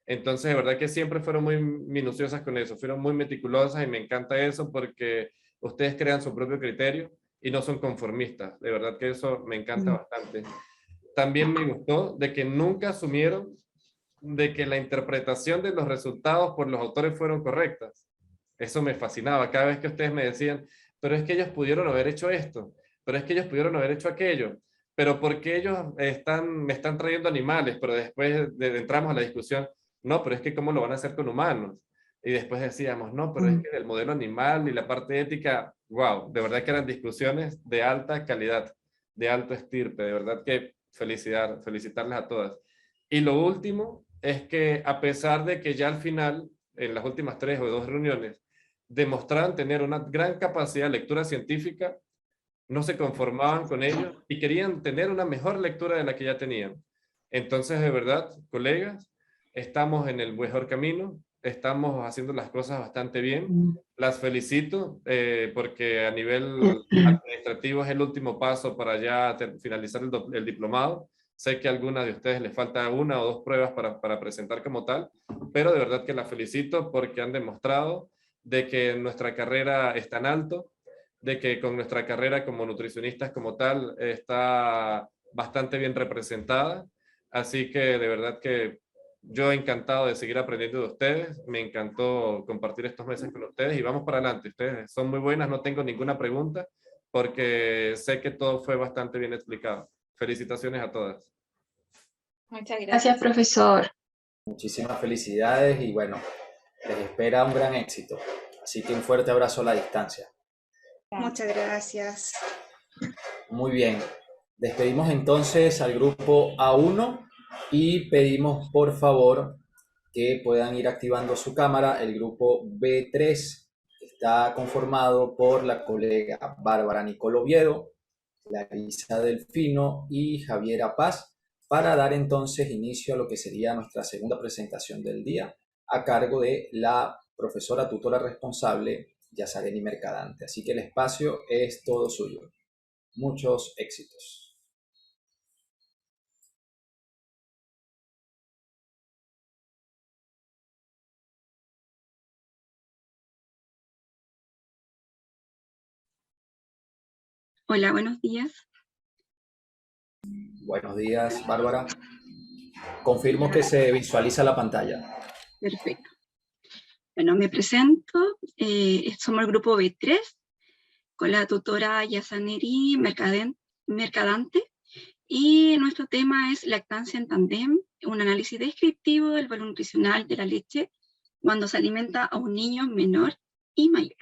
Entonces, de verdad que siempre fueron muy minuciosas con eso, fueron muy meticulosas y me encanta eso porque ustedes crean su propio criterio y no son conformistas. De verdad que eso me encanta bastante. También me gustó de que nunca asumieron de que la interpretación de los resultados por los autores fueron correctas. Eso me fascinaba. Cada vez que ustedes me decían, pero es que ellos pudieron haber hecho esto, pero es que ellos pudieron haber hecho aquello, pero ¿por qué ellos me están trayendo animales? Pero después entramos a la discusión, no, pero es que ¿cómo lo van a hacer con humanos? Y después decíamos, no, pero es que el modelo animal y la parte ética, wow, de verdad que eran discusiones de alta calidad, de alto estirpe, de verdad que felicitarles a todas. Y lo último es que a pesar de que ya al final, en las últimas 3 o 2 reuniones, demostraban tener una gran capacidad de lectura científica, no se conformaban con ello y querían tener una mejor lectura de la que ya tenían. Entonces, de verdad, colegas, estamos en el mejor camino, estamos haciendo las cosas bastante bien. Las felicito porque a nivel administrativo es el último paso para ya finalizar el diplomado. Sé que a algunas de ustedes les falta 1 o 2 pruebas para presentar como tal, pero de verdad que las felicito porque han demostrado de que nuestra carrera está en alto, de que con nuestra carrera como nutricionistas como tal está bastante bien representada. Así que de verdad que yo encantado de seguir aprendiendo de ustedes. Me encantó compartir estos meses con ustedes y vamos para adelante. Ustedes son muy buenas, no tengo ninguna pregunta porque sé que todo fue bastante bien explicado. Felicitaciones a todas. Muchas gracias. Gracias, profesor. Muchísimas felicidades y bueno, les espera un gran éxito. Así que un fuerte abrazo a la distancia. Muchas gracias. Muy bien. Despedimos entonces al grupo A1 y pedimos por favor que puedan ir activando su cámara. El grupo B3 está conformado por la colega Bárbara Nicole Oviedo, Larisa Delfino y Javiera Paz, para dar entonces inicio a lo que sería nuestra segunda presentación del día, a cargo de la profesora tutora responsable, Yazareni Mercadante. Así que el espacio es todo suyo. Muchos éxitos. Hola, buenos días. Buenos días, Bárbara. Confirmo que se visualiza la pantalla. Perfecto. Bueno, me presento. Somos el grupo B3 con la tutora Yazareni Mercadante y nuestro tema es lactancia en tándem, un análisis descriptivo del valor nutricional de la leche cuando se alimenta a un niño menor y mayor.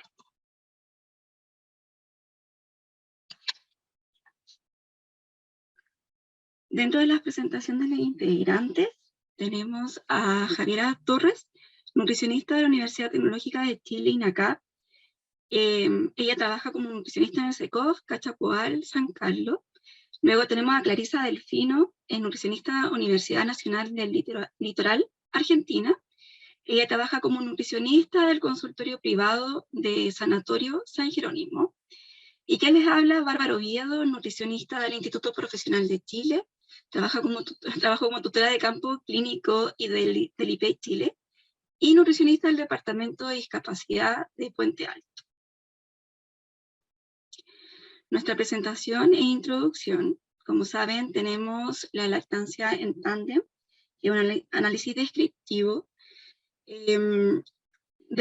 Dentro de la presentación de los integrantes tenemos a Javiera Torres, nutricionista de la Universidad Tecnológica de Chile, INACAP. Ella trabaja como nutricionista en el SECOF, Cachapoal, San Carlos. Luego tenemos a Clarisa Delfino, nutricionista Universidad Nacional del Litoral, Argentina. Ella trabaja como nutricionista del consultorio privado de Sanatorio San Jerónimo. ¿Y qué les habla? Bárbara Oviedo, nutricionista del Instituto Profesional de Chile. Trabaja como tutora de campo clínico y del IPE Chile. Y nutricionista del Departamento de Discapacidad de Puente Alto. Nuestra presentación e introducción, como saben, tenemos la lactancia en tándem, que es un análisis descriptivo del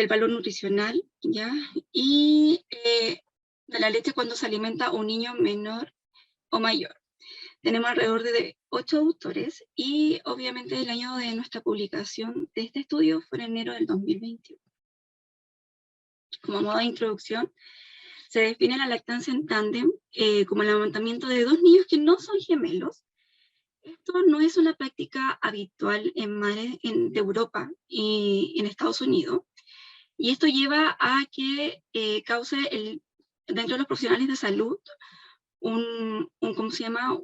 valor nutricional, ¿ya? Y de la leche cuando se alimenta un niño menor o mayor. Tenemos alrededor de 8 autores y obviamente el año de nuestra publicación de este estudio fue en enero del 2021. Como modo de introducción, se define la lactancia en tándem como el amamantamiento de 2 niños que no son gemelos. Esto no es una práctica habitual en madres de Europa y en Estados Unidos. Y esto lleva a que cause dentro de los profesionales de salud ¿cómo se llama?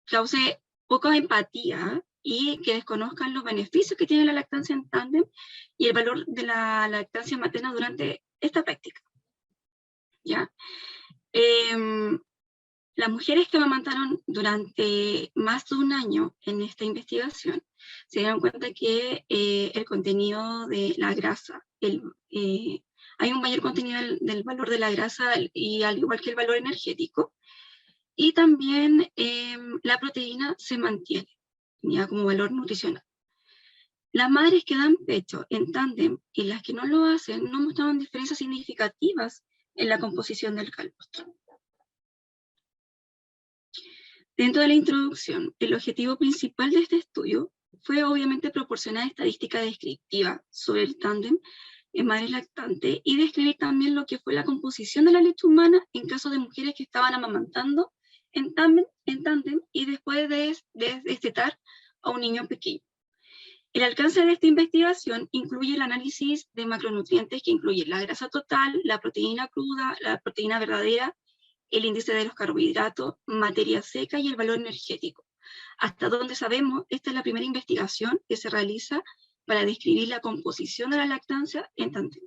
Cause poca empatía y que desconozcan los beneficios que tiene la lactancia en tándem y el valor de la lactancia materna durante esta práctica. ¿Ya? Las mujeres que amamantaron durante más de un año en esta investigación se dieron cuenta que el contenido de la grasa, hay un mayor contenido del valor de la grasa y al igual que el valor energético, y también la proteína se mantiene ya como valor nutricional. Las madres que dan pecho en tándem y las que no lo hacen no mostraban diferencias significativas en la composición del calostro. Dentro de la introducción, el objetivo principal de este estudio fue obviamente proporcionar estadística descriptiva sobre el tándem en madres lactantes y describir también lo que fue la composición de la leche humana en caso de mujeres que estaban amamantando en tándem y después de destetar a un niño pequeño. El alcance de esta investigación incluye el análisis de macronutrientes que incluye la grasa total, la proteína cruda, la proteína verdadera, el índice de los carbohidratos, materia seca y el valor energético. Hasta donde sabemos, esta es la primera investigación que se realiza para describir la composición de la lactancia en tándem.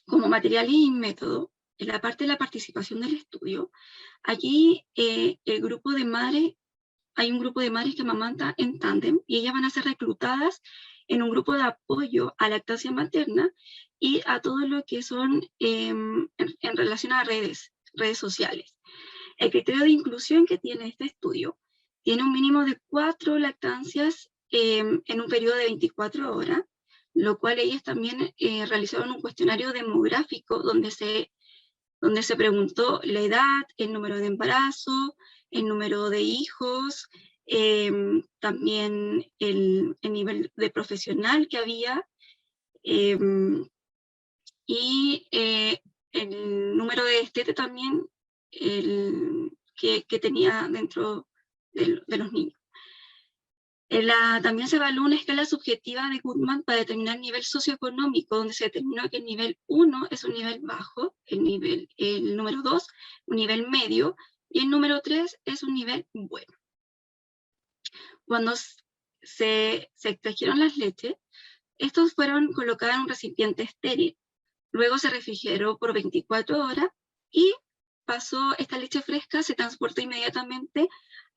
Como materiales y método, en la parte de la participación del estudio, aquí hay un grupo de madres que amamantan en tándem y ellas van a ser reclutadas en un grupo de apoyo a lactancia materna y a todo lo que son en relación a redes sociales. El criterio de inclusión que tiene este estudio tiene un mínimo de 4 lactancias en un periodo de 24 horas, lo cual ellas también realizaron un cuestionario demográfico donde se preguntó la edad, el número de embarazo, el número de hijos, también el nivel de profesional que había, y el número de destete también que tenía dentro de los niños. También se evaluó una escala subjetiva de Goodman para determinar el nivel socioeconómico, donde se determinó que el nivel 1 es un nivel bajo, el número 2 un nivel medio, y el número 3 es un nivel bueno. Cuando se extrajeron las leches, estos fueron colocados en un recipiente estéril, luego se refrigeró por 24 horas y esta leche fresca se transportó inmediatamente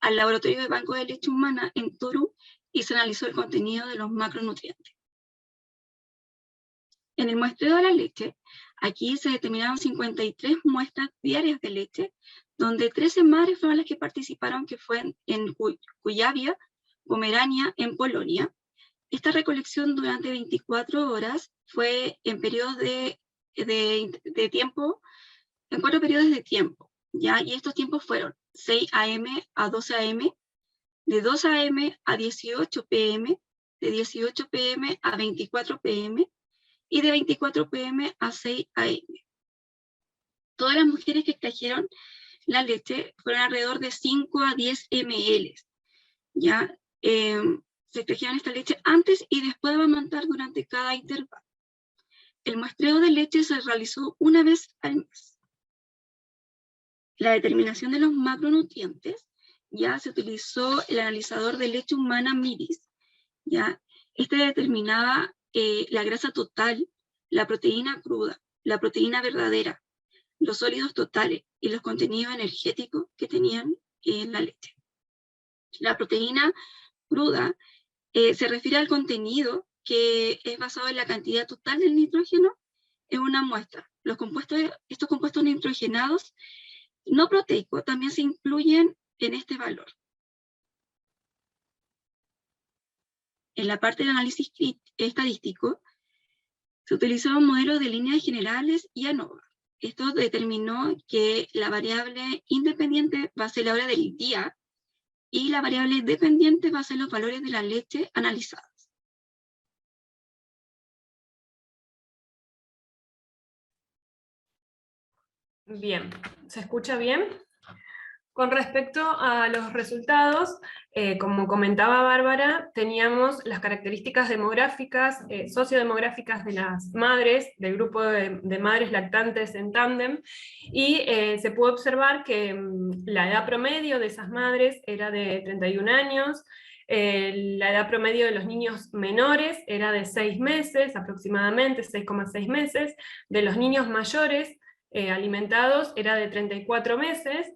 al laboratorio de banco de leche humana en Toru y se analizó el contenido de los macronutrientes. En el muestreo de la leche, aquí se determinaron 53 muestras diarias de leche, donde 13 madres fueron las que participaron, que fue en Kuyavia, Pomerania, en Polonia. Esta recolección durante 24 horas fue en periodos de tiempo, en 4 periodos de tiempo, ¿ya? Y estos tiempos fueron 6 a.m. a 12 a.m., de 2 a.m. a 18 p.m., de 18 p.m. a 24 p.m., y de 24 p.m. a 6 a.m. Todas las mujeres que extrajeron la leche fueron alrededor de 5 a 10 ml, ¿ya? Se extrajeron esta leche antes y después de amamantar durante cada intervalo. El muestreo de leche se realizó una vez al mes. La determinación de los macronutrientes, ya se utilizó el analizador de leche humana MIRIS, ya. Este determinaba la grasa total, la proteína cruda, la proteína verdadera, los sólidos totales y los contenidos energéticos que tenían en la leche. La proteína cruda se refiere al contenido que es basado en la cantidad total del nitrógeno en una muestra. Estos compuestos nitrogenados no proteicos también se incluyen en este valor. En la parte del análisis estadístico, se utilizaron modelos de líneas generales y ANOVA. Esto determinó que la variable independiente va a ser la hora del día y la variable dependiente va a ser los valores de la leche analizados. Bien, ¿se escucha bien? Con respecto a los resultados, como comentaba Bárbara, teníamos las características demográficas, sociodemográficas de las madres, del grupo de madres lactantes en tándem, y se pudo observar que la edad promedio de esas madres era de 31 años, la edad promedio de los niños menores era de 6 meses, aproximadamente 6,6 meses, de los niños mayores alimentados era de 34 meses,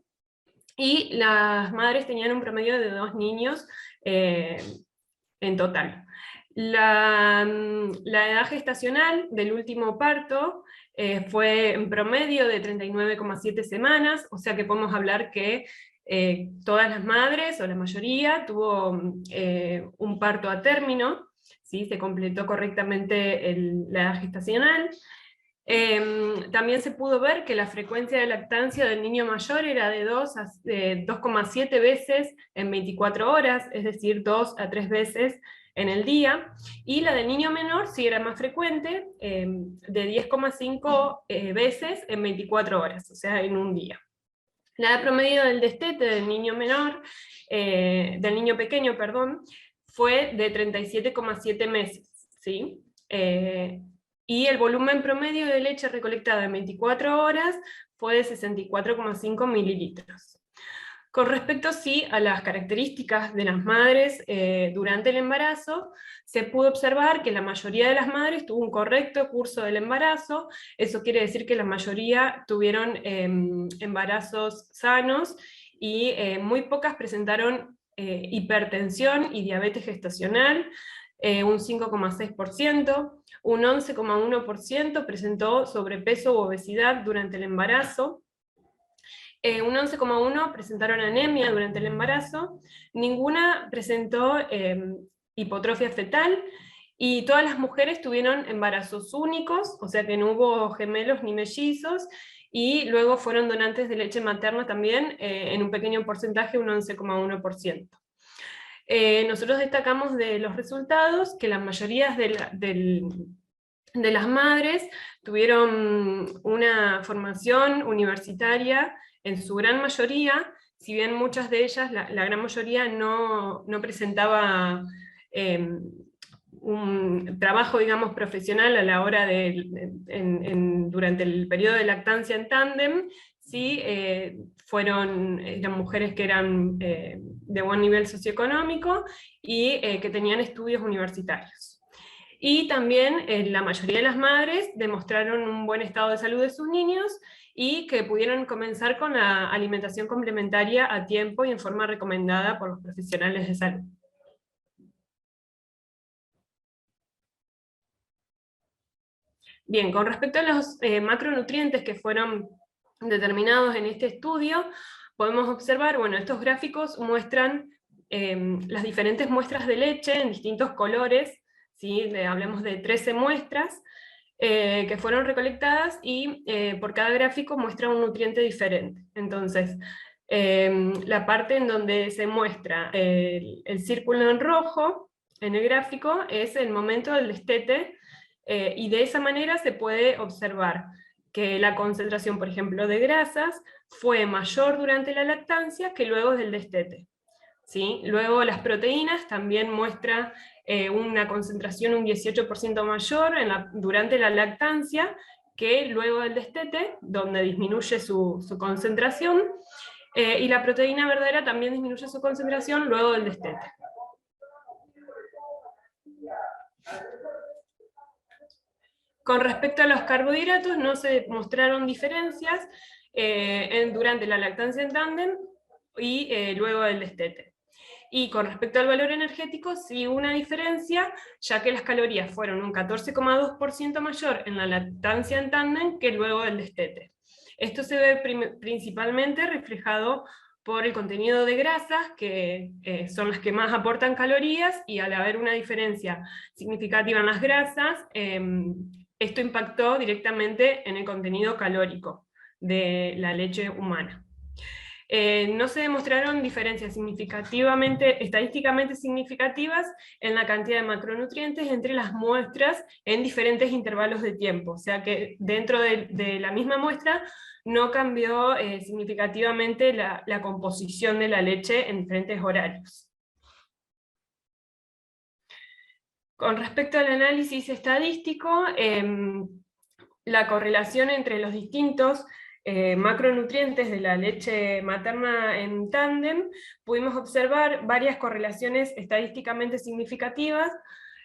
y las madres tenían un promedio de 2 niños en total. La edad gestacional del último parto fue en promedio de 39,7 semanas, o sea que podemos hablar que todas las madres, o la mayoría, tuvo un parto a término. ¿sí? Se completó correctamente la edad gestacional. También se pudo ver que la frecuencia de lactancia del niño mayor era de 2,7 veces en 24 horas, es decir, 2 a 3 veces en el día, y la del niño menor sí era más frecuente, de 10,5 veces en 24 horas, o sea, en un día. La edad promedio del destete del niño menor, del niño pequeño, perdón, fue de 37,7 meses, ¿sí? Y el volumen promedio de leche recolectada en 24 horas fue de 64,5 mililitros. Con respecto, sí, a las características de las madres durante el embarazo, se pudo observar que la mayoría de las madres tuvo un correcto curso del embarazo. Eso quiere decir que la mayoría tuvieron embarazos sanos y muy pocas presentaron hipertensión y diabetes gestacional, un 5,6%, un 11,1% presentó sobrepeso u obesidad durante el embarazo, un 11,1% presentaron anemia durante el embarazo, ninguna presentó hipotrofia fetal, y todas las mujeres tuvieron embarazos únicos, o sea que no hubo gemelos ni mellizos, y luego fueron donantes de leche materna también, en un pequeño porcentaje, un 11,1%. Nosotros destacamos de los resultados que la mayoría de las madres tuvieron una formación universitaria en su gran mayoría, si bien muchas de ellas, la gran mayoría no presentaba un trabajo, digamos, profesional a la hora durante el periodo de lactancia en tándem, sí, eran mujeres que eran de buen nivel socioeconómico y que tenían estudios universitarios. Y también la mayoría de las madres demostraron un buen estado de salud de sus niños y que pudieron comenzar con la alimentación complementaria a tiempo y en forma recomendada por los profesionales de salud. Bien, con respecto a los macronutrientes que fueron determinados en este estudio, podemos observar, bueno, estos gráficos muestran las diferentes muestras de leche en distintos colores, ¿sí? Hablemos de 13 muestras que fueron recolectadas, y por cada gráfico muestra un nutriente diferente. Entonces, la parte en donde se muestra el círculo en rojo en el gráfico es el momento del destete, y de esa manera se puede observar que la concentración, por ejemplo, de grasas fue mayor durante la lactancia que luego del destete, ¿sí? Luego las proteínas también muestran una concentración un 18% mayor durante la lactancia que luego del destete, donde disminuye su concentración, y la proteína verdadera también disminuye su concentración luego del destete. Con respecto a los carbohidratos, no se mostraron diferencias durante la lactancia en tándem y luego del destete. Y con respecto al valor energético, sí hubo una diferencia, ya que las calorías fueron un 14,2% mayor en la lactancia en tándem que luego del destete. Esto se ve principalmente reflejado por el contenido de grasas, que son las que más aportan calorías, y al haber una diferencia significativa en las grasas, esto impactó directamente en el contenido calórico de la leche humana. No se demostraron diferencias estadísticamente significativas en la cantidad de macronutrientes entre las muestras en diferentes intervalos de tiempo, o sea que dentro de la misma muestra no cambió significativamente la composición de la leche en diferentes horarios. Con respecto al análisis estadístico, la correlación entre los distintos macronutrientes de la leche materna en tándem, pudimos observar varias correlaciones estadísticamente significativas.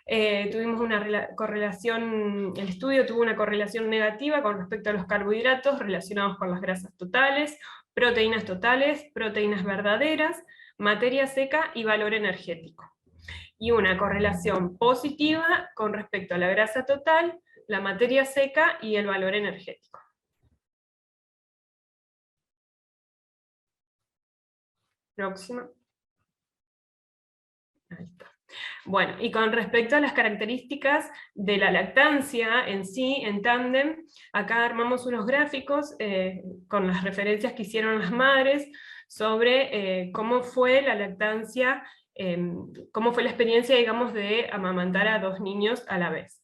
Tuvimos una correlación, el estudio tuvo una correlación negativa con respecto a los carbohidratos relacionados con las grasas totales, proteínas verdaderas, materia seca y valor energético. Y una correlación positiva con respecto a la grasa total, la materia seca y el valor energético. Próxima. Ahí está. Bueno, y con respecto a las características de la lactancia en sí, en tándem, acá armamos unos gráficos con las referencias que hicieron las madres sobre cómo fue la lactancia, cómo fue la experiencia, digamos, de amamantar a 2 niños a la vez.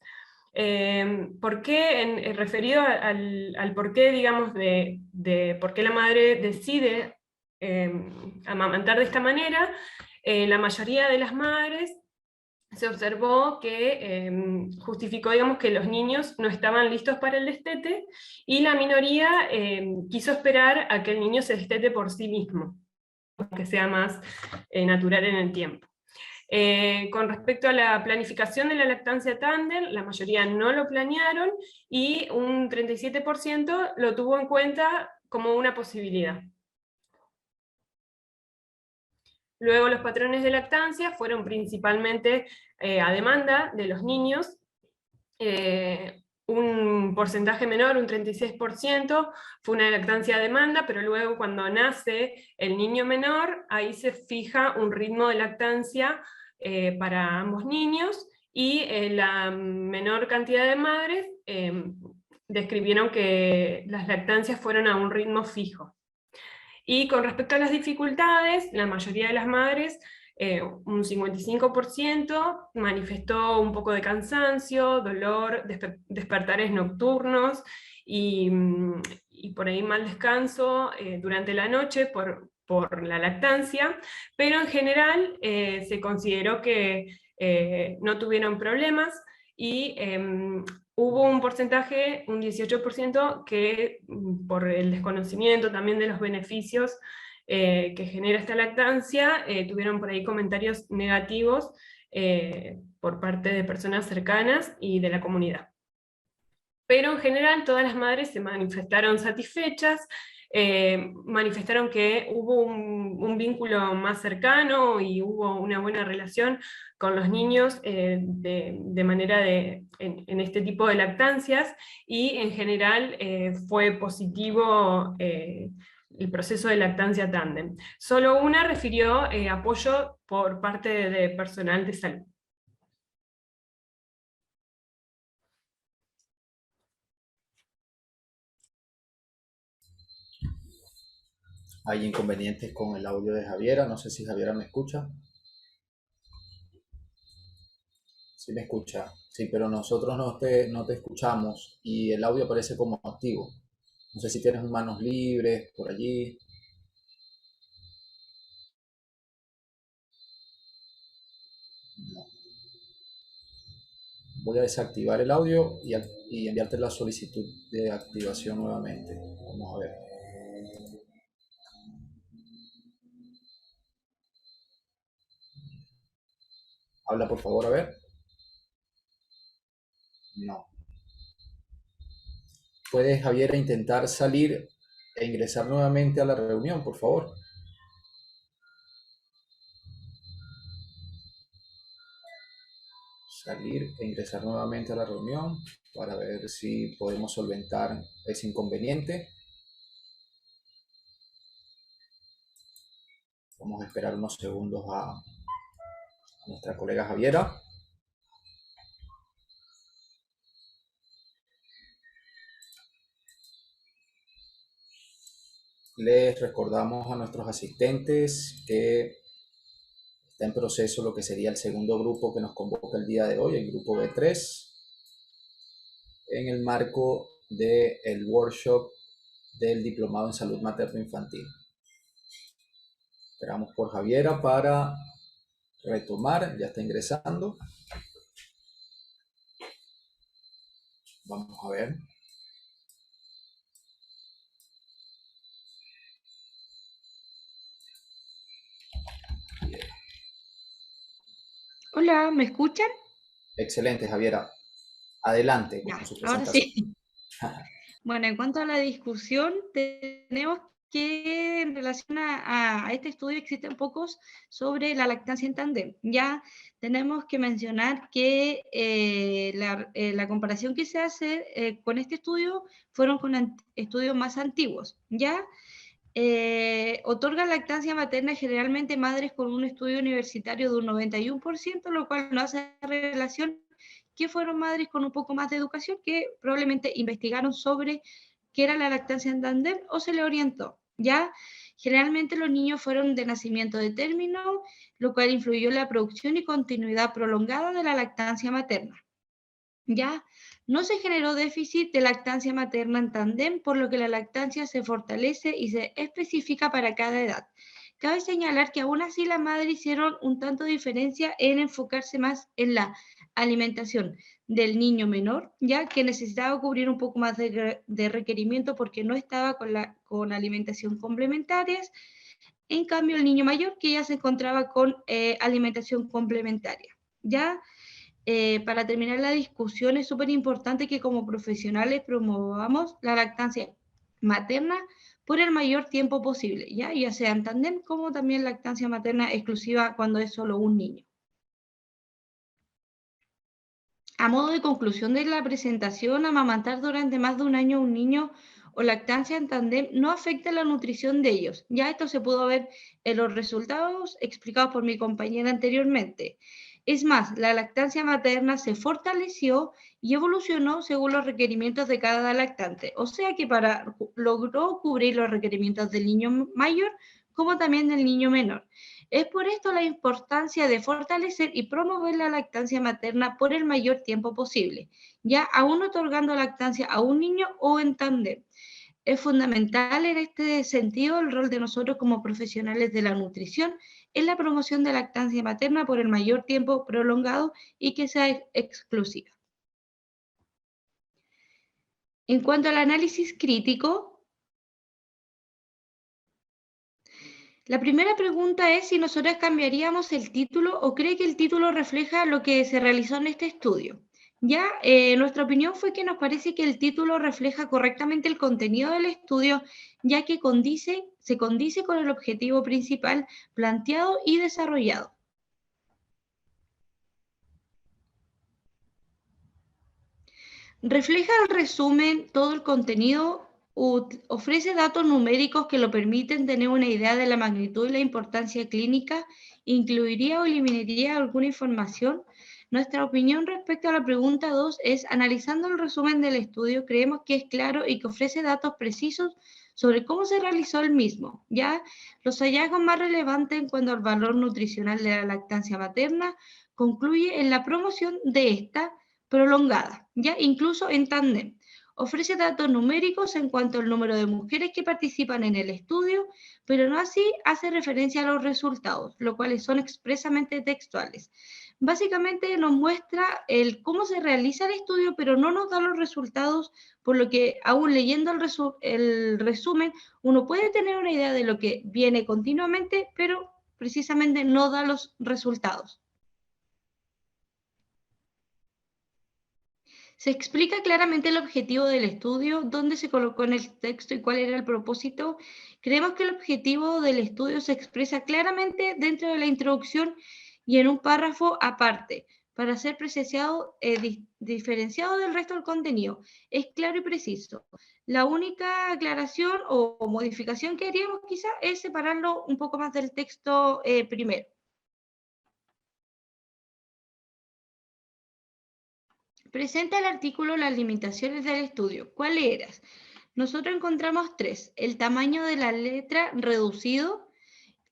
¿Por qué? Referido al porqué, digamos, de por qué la madre decide amamantar de esta manera, la mayoría de las madres se observó que justificó, digamos, que los niños no estaban listos para el destete, y la minoría quiso esperar a que el niño se destete por sí mismo, que sea más natural en el tiempo. Con respecto a la planificación de la lactancia tándem, la mayoría no lo planearon y un 37% lo tuvo en cuenta como una posibilidad. Luego los patrones de lactancia fueron principalmente a demanda de los niños, un porcentaje menor, un 36%, fue una lactancia a demanda, pero luego cuando nace el niño menor, ahí se fija un ritmo de lactancia para ambos niños, y la menor cantidad de madres describieron que las lactancias fueron a un ritmo fijo. Y con respecto a las dificultades, la mayoría de las madres, un 55%, manifestó un poco de cansancio, dolor, despertares nocturnos y por ahí mal descanso durante la noche por la lactancia, pero en general se consideró que no tuvieron problemas, y hubo un porcentaje, un 18%, que por el desconocimiento también de los beneficios que genera esta lactancia, tuvieron por ahí comentarios negativos por parte de personas cercanas y de la comunidad. Pero en general todas las madres se manifestaron satisfechas, manifestaron que hubo un vínculo más cercano y hubo una buena relación con los niños de manera en este tipo de lactancias, y en general fue positivo el proceso de lactancia tándem. Solo una refirió apoyo por parte de personal de salud. Hay inconvenientes con el audio de Javiera, no sé si Javiera me escucha. Sí me escucha, sí, pero nosotros no te escuchamos y el audio aparece como activo. No sé si tienes manos libres por allí. No. Voy a desactivar el audio y enviarte la solicitud de activación nuevamente. Vamos a ver. Habla por favor, a ver. No. ¿Puedes, Javiera, intentar salir e ingresar nuevamente a la reunión, por favor? Salir e ingresar nuevamente a la reunión para ver si podemos solventar ese inconveniente. Vamos a esperar unos segundos a nuestra colega Javiera. Les recordamos a nuestros asistentes que está en proceso lo que sería el segundo grupo que nos convoca el día de hoy, el grupo B3, en el marco del workshop del Diplomado en Salud Materno-Infantil. Esperamos por Javiera para retomar, ya está ingresando. Vamos a ver. Hola, ¿me escuchan? Excelente, Javiera. Adelante Ya, con su ahora presentación. sí. Bueno, en cuanto a la discusión, tenemos que en relación a este estudio existen pocos sobre la lactancia en tándem. Ya tenemos que mencionar que la comparación que se hace con este estudio fueron con estudios más antiguos, ¿ya? otorgan lactancia materna generalmente madres con un estudio universitario de un 91%, lo cual no hace relación que fueron madres con un poco más de educación que probablemente investigaron sobre qué era la lactancia en tándem o se le orientó, ¿ya? Generalmente los niños fueron de nacimiento de término, lo cual influyó en la producción y continuidad prolongada de la lactancia materna, ¿ya? No se generó déficit de lactancia materna en tándem, por lo que la lactancia se fortalece y se especifica para cada edad. Cabe señalar que aún así las madres hicieron un tanto de diferencia en enfocarse más en la alimentación del niño menor, ya que necesitaba cubrir un poco más de requerimiento porque no estaba con alimentación complementarias. En cambio, el niño mayor que ya se encontraba con alimentación complementaria, ¿ya? Para terminar la discusión, es súper importante que como profesionales promovamos la lactancia materna por el mayor tiempo posible, ya sea en tándem como también lactancia materna exclusiva cuando es solo un niño. A modo de conclusión de la presentación, amamantar durante más de un año a un niño o lactancia en tándem no afecta la nutrición de ellos. Ya esto se pudo ver en los resultados explicados por mi compañera anteriormente. Es más, la lactancia materna se fortaleció y evolucionó según los requerimientos de cada lactante. O sea que logró cubrir los requerimientos del niño mayor como también del niño menor. Es por esto la importancia de fortalecer y promover la lactancia materna por el mayor tiempo posible, ya aún otorgando lactancia a un niño o en tándem. Es fundamental en este sentido el rol de nosotros como profesionales de la nutrición en la promoción de lactancia materna por el mayor tiempo prolongado y que sea exclusiva. En cuanto al análisis crítico, la primera pregunta es si nosotros cambiaríamos el título o cree que el título refleja lo que se realizó en este estudio. Ya, nuestra opinión fue que nos parece que el título refleja correctamente el contenido del estudio, ya que se condice con el objetivo principal planteado y desarrollado. Refleja el resumen todo el contenido, ofrece datos numéricos que lo permiten tener una idea de la magnitud y la importancia clínica, incluiría o eliminaría alguna información. Nuestra opinión respecto a la pregunta 2 es, analizando el resumen del estudio, creemos que es claro y que ofrece datos precisos sobre cómo se realizó el mismo, ¿ya? Los hallazgos más relevantes en cuanto al valor nutricional de la lactancia materna concluye en la promoción de esta prolongada, ¿ya? Incluso en tándem. Ofrece datos numéricos en cuanto al número de mujeres que participan en el estudio, pero no así hace referencia a los resultados, los cuales son expresamente textuales. Básicamente nos muestra cómo se realiza el estudio, pero no nos da los resultados, por lo que aún leyendo el resumen, uno puede tener una idea de lo que viene continuamente, pero precisamente no da los resultados. Se explica claramente el objetivo del estudio, dónde se colocó en el texto y cuál era el propósito. Creemos que el objetivo del estudio se expresa claramente dentro de la introducción y en un párrafo aparte, para ser diferenciado del resto del contenido. Es claro y preciso. La única aclaración o modificación que haríamos quizá es separarlo un poco más del texto primero. Presenta el artículo las limitaciones del estudio. ¿Cuáles eran? Nosotros encontramos 3. El tamaño de la letra reducido,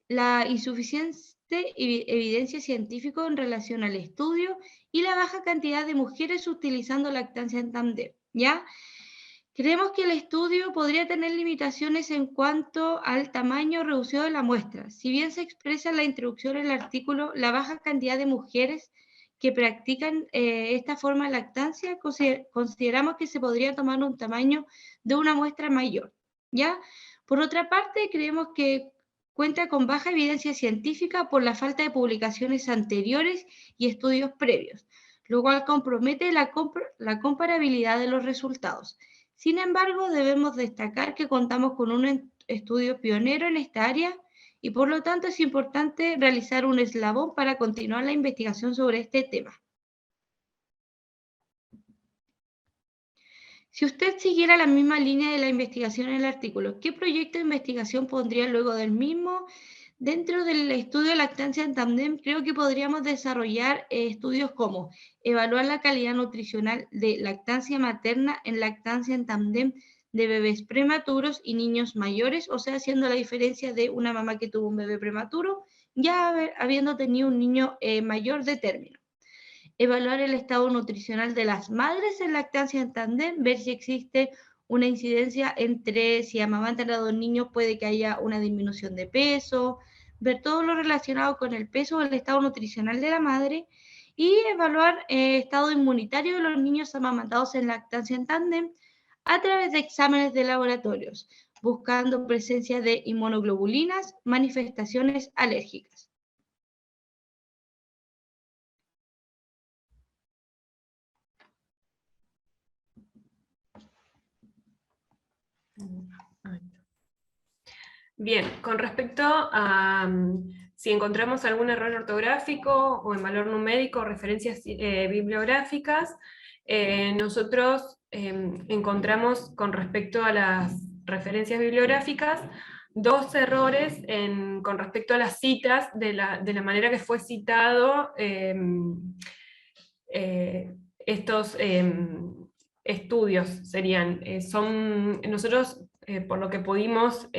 la insuficiente evidencia científica en relación al estudio y la baja cantidad de mujeres utilizando lactancia en tándem, ¿ya? Creemos que el estudio podría tener limitaciones en cuanto al tamaño reducido de la muestra. Si bien se expresa en la introducción del artículo la baja cantidad de mujeres que practican esta forma de lactancia, consideramos que se podría tomar un tamaño de una muestra mayor, ¿ya? Por otra parte, creemos que cuenta con baja evidencia científica por la falta de publicaciones anteriores y estudios previos, lo cual compromete la comparabilidad de los resultados. Sin embargo, debemos destacar que contamos con un estudio pionero en esta área y por lo tanto es importante realizar un eslabón para continuar la investigación sobre este tema. Si usted siguiera la misma línea de la investigación en el artículo, ¿qué proyecto de investigación pondría luego del mismo? Dentro del estudio de lactancia en tándem, creo que podríamos desarrollar estudios como evaluar la calidad nutricional de lactancia materna en lactancia en tándem de bebés prematuros y niños mayores, o sea, haciendo la diferencia de una mamá que tuvo un bebé prematuro, ya habiendo tenido un niño mayor de término. Evaluar el estado nutricional de las madres en lactancia en tándem, ver si existe una incidencia entre si amamantan a dos niños puede que haya una disminución de peso, ver todo lo relacionado con el peso o el estado nutricional de la madre y evaluar el estado inmunitario de los niños amamantados en lactancia en tándem a través de exámenes de laboratorios, buscando presencia de inmunoglobulinas, manifestaciones alérgicas. Bien, con respecto a si encontramos algún error ortográfico o en valor numérico, referencias bibliográficas, nosotros encontramos con respecto a las referencias bibliográficas dos errores con respecto a las citas de la manera que fue citado estos estudios serían. Nosotros, por lo que pudimos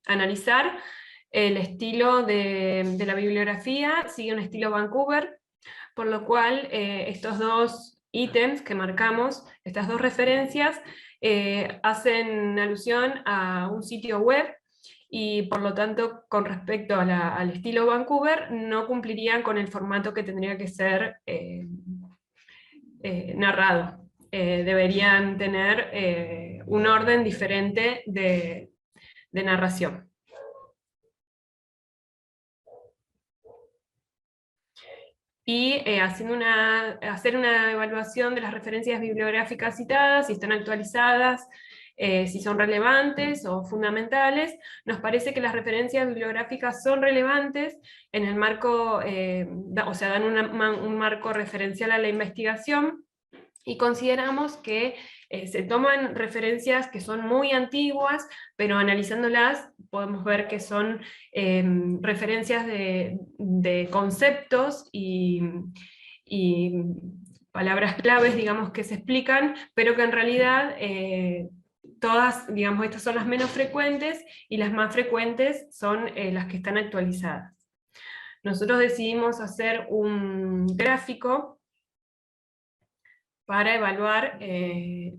analizar, el estilo de la bibliografía sigue un estilo Vancouver, por lo cual estos dos ítems que marcamos, estas dos referencias, hacen alusión a un sitio web y por lo tanto con respecto al estilo Vancouver no cumplirían con el formato que tendría que ser narrado. Deberían tener un orden diferente de narración. Y hacer una evaluación de las referencias bibliográficas citadas, si están actualizadas, si son relevantes o fundamentales. Nos parece que las referencias bibliográficas son relevantes en el marco, o sea, dan un marco referencial a la investigación, y consideramos que se toman referencias que son muy antiguas, pero analizándolas podemos ver que son referencias de conceptos y palabras claves, digamos, que se explican, pero que en realidad todas, digamos, estas son las menos frecuentes, y las más frecuentes son las que están actualizadas. Nosotros decidimos hacer un gráfico para evaluar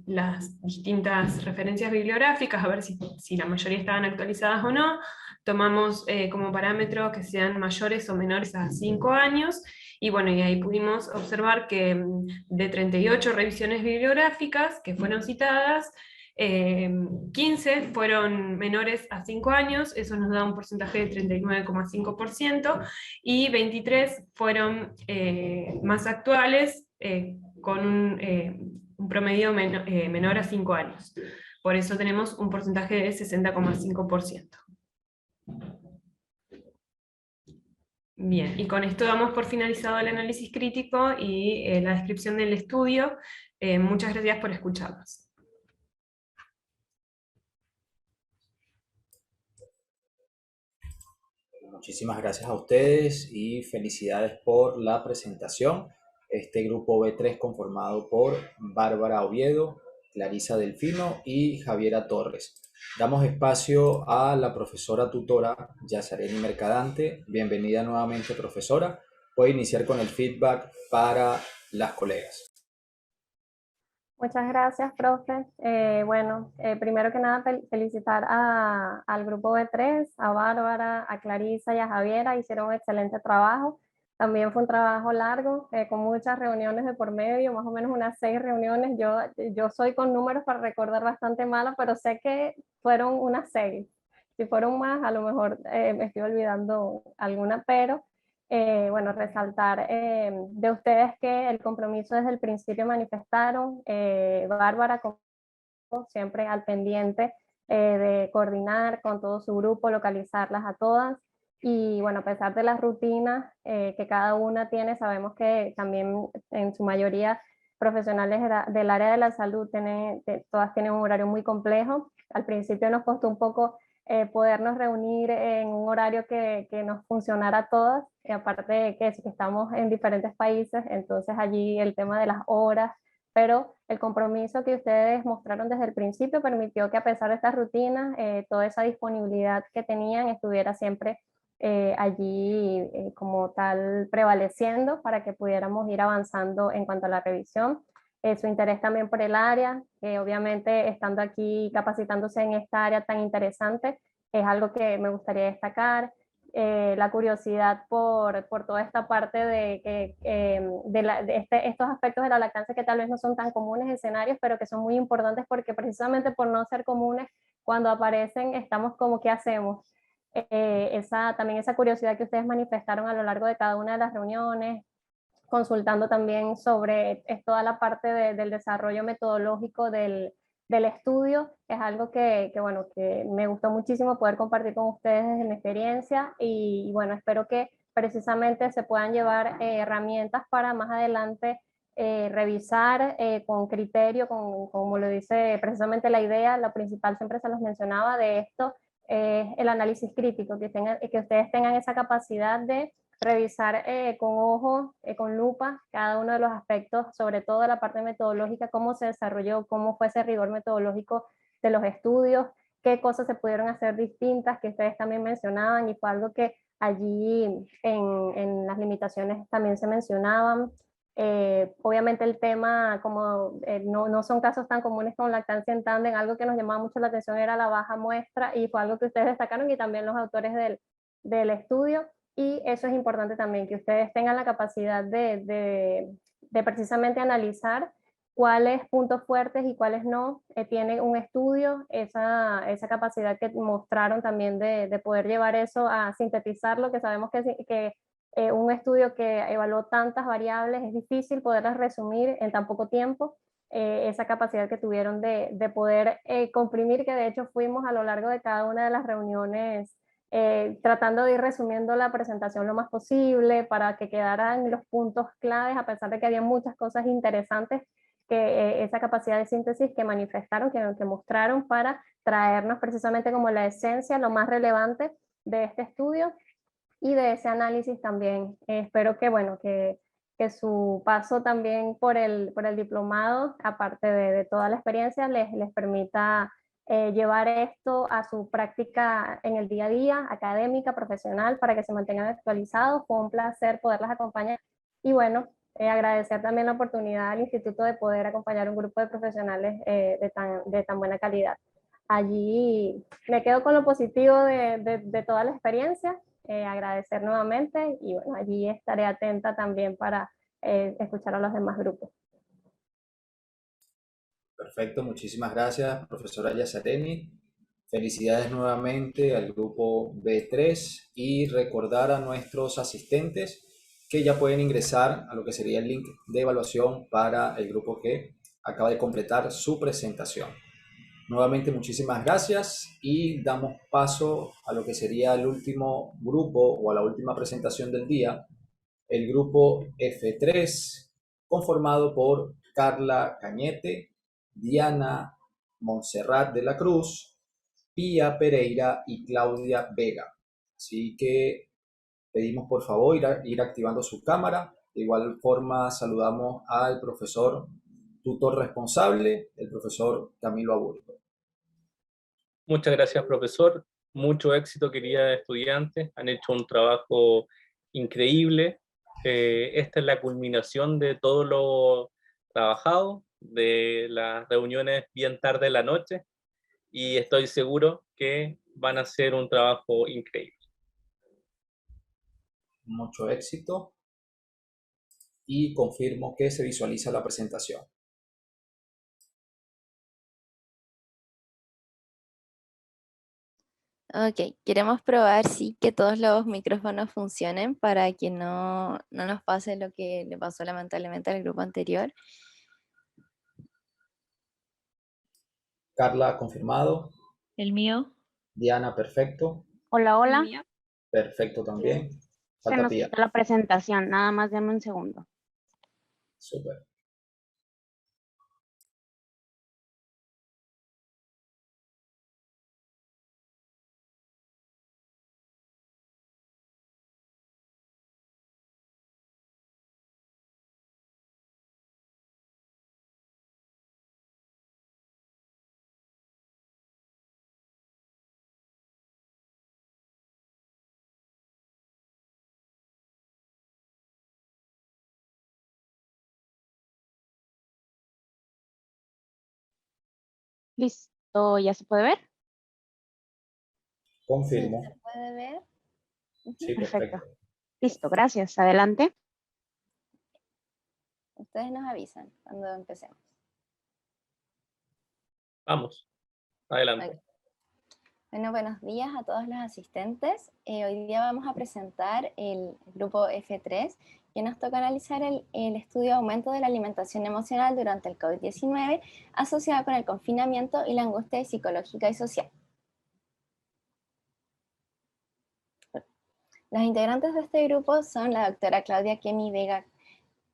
las distintas referencias bibliográficas, a ver si la mayoría estaban actualizadas o no. Tomamos como parámetro que sean mayores o menores a 5 años, y bueno, y ahí pudimos observar que de 38 revisiones bibliográficas que fueron citadas, 15 fueron menores a 5 años, eso nos da un porcentaje de 39,5%, y 23 fueron más actuales, con un promedio menor a 5 años. Por eso tenemos un porcentaje de 60,5%. Bien, y con esto damos por finalizado el análisis crítico y la descripción del estudio. Muchas gracias por escucharnos. Muchísimas gracias a ustedes y felicidades por la presentación. Este grupo B3 conformado por Bárbara Oviedo, Clarisa Delfino y Javiera Torres. Damos espacio a la profesora tutora Yazareni Mercadante. Bienvenida nuevamente, profesora. Puede iniciar con el feedback para las colegas. Muchas gracias, profe. Primero que nada felicitar al grupo B3, a Bárbara, a Clarisa y a Javiera. Hicieron un excelente trabajo. También fue un trabajo largo, con muchas reuniones de por medio, más o menos unas 6 reuniones. Yo soy con números para recordar bastante mala, pero sé que fueron unas 6. Si fueron más, a lo mejor me estoy olvidando alguna, pero resaltar de ustedes que el compromiso desde el principio manifestaron. Bárbara, como siempre, al pendiente de coordinar con todo su grupo, localizarlas a todas. Y bueno, a pesar de las rutinas que cada una tiene, sabemos que también en su mayoría profesionales del área de la salud todas tienen un horario muy complejo. Al principio nos costó un poco podernos reunir en un horario que nos funcionara a todas, y aparte de que estamos en diferentes países, entonces allí el tema de las horas, pero el compromiso que ustedes mostraron desde el principio permitió que a pesar de estas rutinas, toda esa disponibilidad que tenían estuviera siempre allí como tal prevaleciendo para que pudiéramos ir avanzando en cuanto a la revisión. Su interés también por el área, que obviamente estando aquí capacitándose en esta área tan interesante, es algo que me gustaría destacar. La curiosidad por toda esta parte de estos aspectos de la lactancia que tal vez no son tan comunes escenarios, pero que son muy importantes porque precisamente por no ser comunes, cuando aparecen estamos como ¿qué hacemos? También esa curiosidad que ustedes manifestaron a lo largo de cada una de las reuniones, consultando también sobre toda la parte del desarrollo metodológico del estudio, es algo bueno, que me gustó muchísimo poder compartir con ustedes desde mi experiencia y bueno, espero que precisamente se puedan llevar herramientas para más adelante revisar con criterio, como lo dice precisamente la idea, lo principal siempre se los mencionaba de esto, el análisis crítico, que ustedes tengan esa capacidad de revisar con ojo, con lupa, cada uno de los aspectos, sobre todo la parte metodológica, cómo se desarrolló, cómo fue ese rigor metodológico de los estudios, qué cosas se pudieron hacer distintas, que ustedes también mencionaban, y fue algo que allí en las limitaciones también se mencionaban. Obviamente el tema, como no son casos tan comunes con lactancia en tándem, algo que nos llamaba mucho la atención era la baja muestra, y fue algo que ustedes destacaron y también los autores del estudio. Y eso es importante también, que ustedes tengan la capacidad de precisamente analizar cuáles puntos fuertes y cuáles no tiene un estudio, esa capacidad que mostraron también de poder llevar eso a sintetizarlo, que sabemos que un estudio que evaluó tantas variables es difícil poderlas resumir en tan poco tiempo, esa capacidad que tuvieron de poder comprimir, que de hecho fuimos a lo largo de cada una de las reuniones tratando de ir resumiendo la presentación lo más posible para que quedaran los puntos claves, a pesar de que había muchas cosas interesantes, que esa capacidad de síntesis que manifestaron, que mostraron para traernos precisamente como la esencia, lo más relevante de este estudio y de ese análisis también. Espero que, bueno, que su paso también por el diplomado, aparte de toda la experiencia, les permita llevar esto a su práctica en el día a día, académica, profesional, para que se mantengan actualizados. Fue un placer poderlas acompañar. Y bueno, agradecer también la oportunidad al instituto de poder acompañar un grupo de profesionales de tan buena calidad. Allí me quedo con lo positivo de toda la experiencia, agradecer nuevamente y bueno, allí estaré atenta también para escuchar a los demás grupos. Perfecto, muchísimas gracias, profesora Yacereni. Felicidades nuevamente al grupo B3 y recordar a nuestros asistentes que ya pueden ingresar a lo que sería el link de evaluación para el grupo que acaba de completar su presentación. Nuevamente muchísimas gracias y damos paso a lo que sería el último grupo o a la última presentación del día, el grupo F3, conformado por Carla Cañete, Diana Montserrat de la Cruz, Pía Pereira y Claudia Vega. Así que pedimos por favor ir activando su cámara. De igual forma saludamos al profesor tutor responsable, el profesor Camilo Aburto. Muchas gracias, profesor. Mucho éxito, querida estudiantes. Han hecho un trabajo increíble. Esta es la culminación de todo lo trabajado, de las reuniones bien tarde en la noche, y estoy seguro que van a hacer un trabajo increíble. Mucho éxito y confirmo que se visualiza la presentación. Ok, queremos probar sí que todos los micrófonos funcionen para que no nos pase lo que le pasó lamentablemente al grupo anterior. Carla, confirmado. El mío. Diana, perfecto. Hola, hola. Perfecto también. Se nos quitó la presentación, nada más dame un segundo. Súper. Listo, ¿ya se puede ver? Confirmo. ¿Se puede ver? Sí, Perfecto. perfecto. Listo, gracias. Adelante. Ustedes nos avisan cuando empecemos. Vamos, adelante. Ok. Bueno, buenos días a todos los asistentes. Hoy día vamos a presentar el grupo F3, que nos toca analizar el estudio aumento de la alimentación emocional durante el COVID-19 asociado con el confinamiento y la angustia psicológica y social. Las integrantes de este grupo son la doctora Claudia Kemi Vega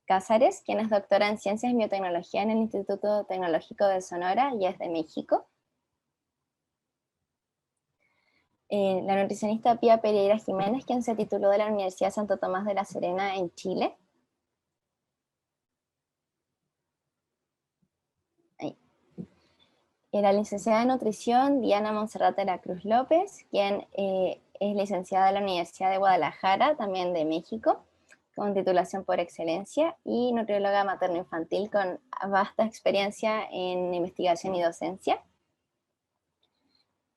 Cázares, quien es doctora en Ciencias y Biotecnología en el Instituto Tecnológico de Sonora y es de México. La nutricionista Pía Pereira Jiménez, quien se tituló de la Universidad Santo Tomás de la Serena en Chile. Ahí. Y la licenciada en nutrición Diana Monserrat de la Cruz López, quien es licenciada de la Universidad de Guadalajara, también de México, con titulación por excelencia, y nutrióloga materno-infantil con vasta experiencia en investigación y docencia.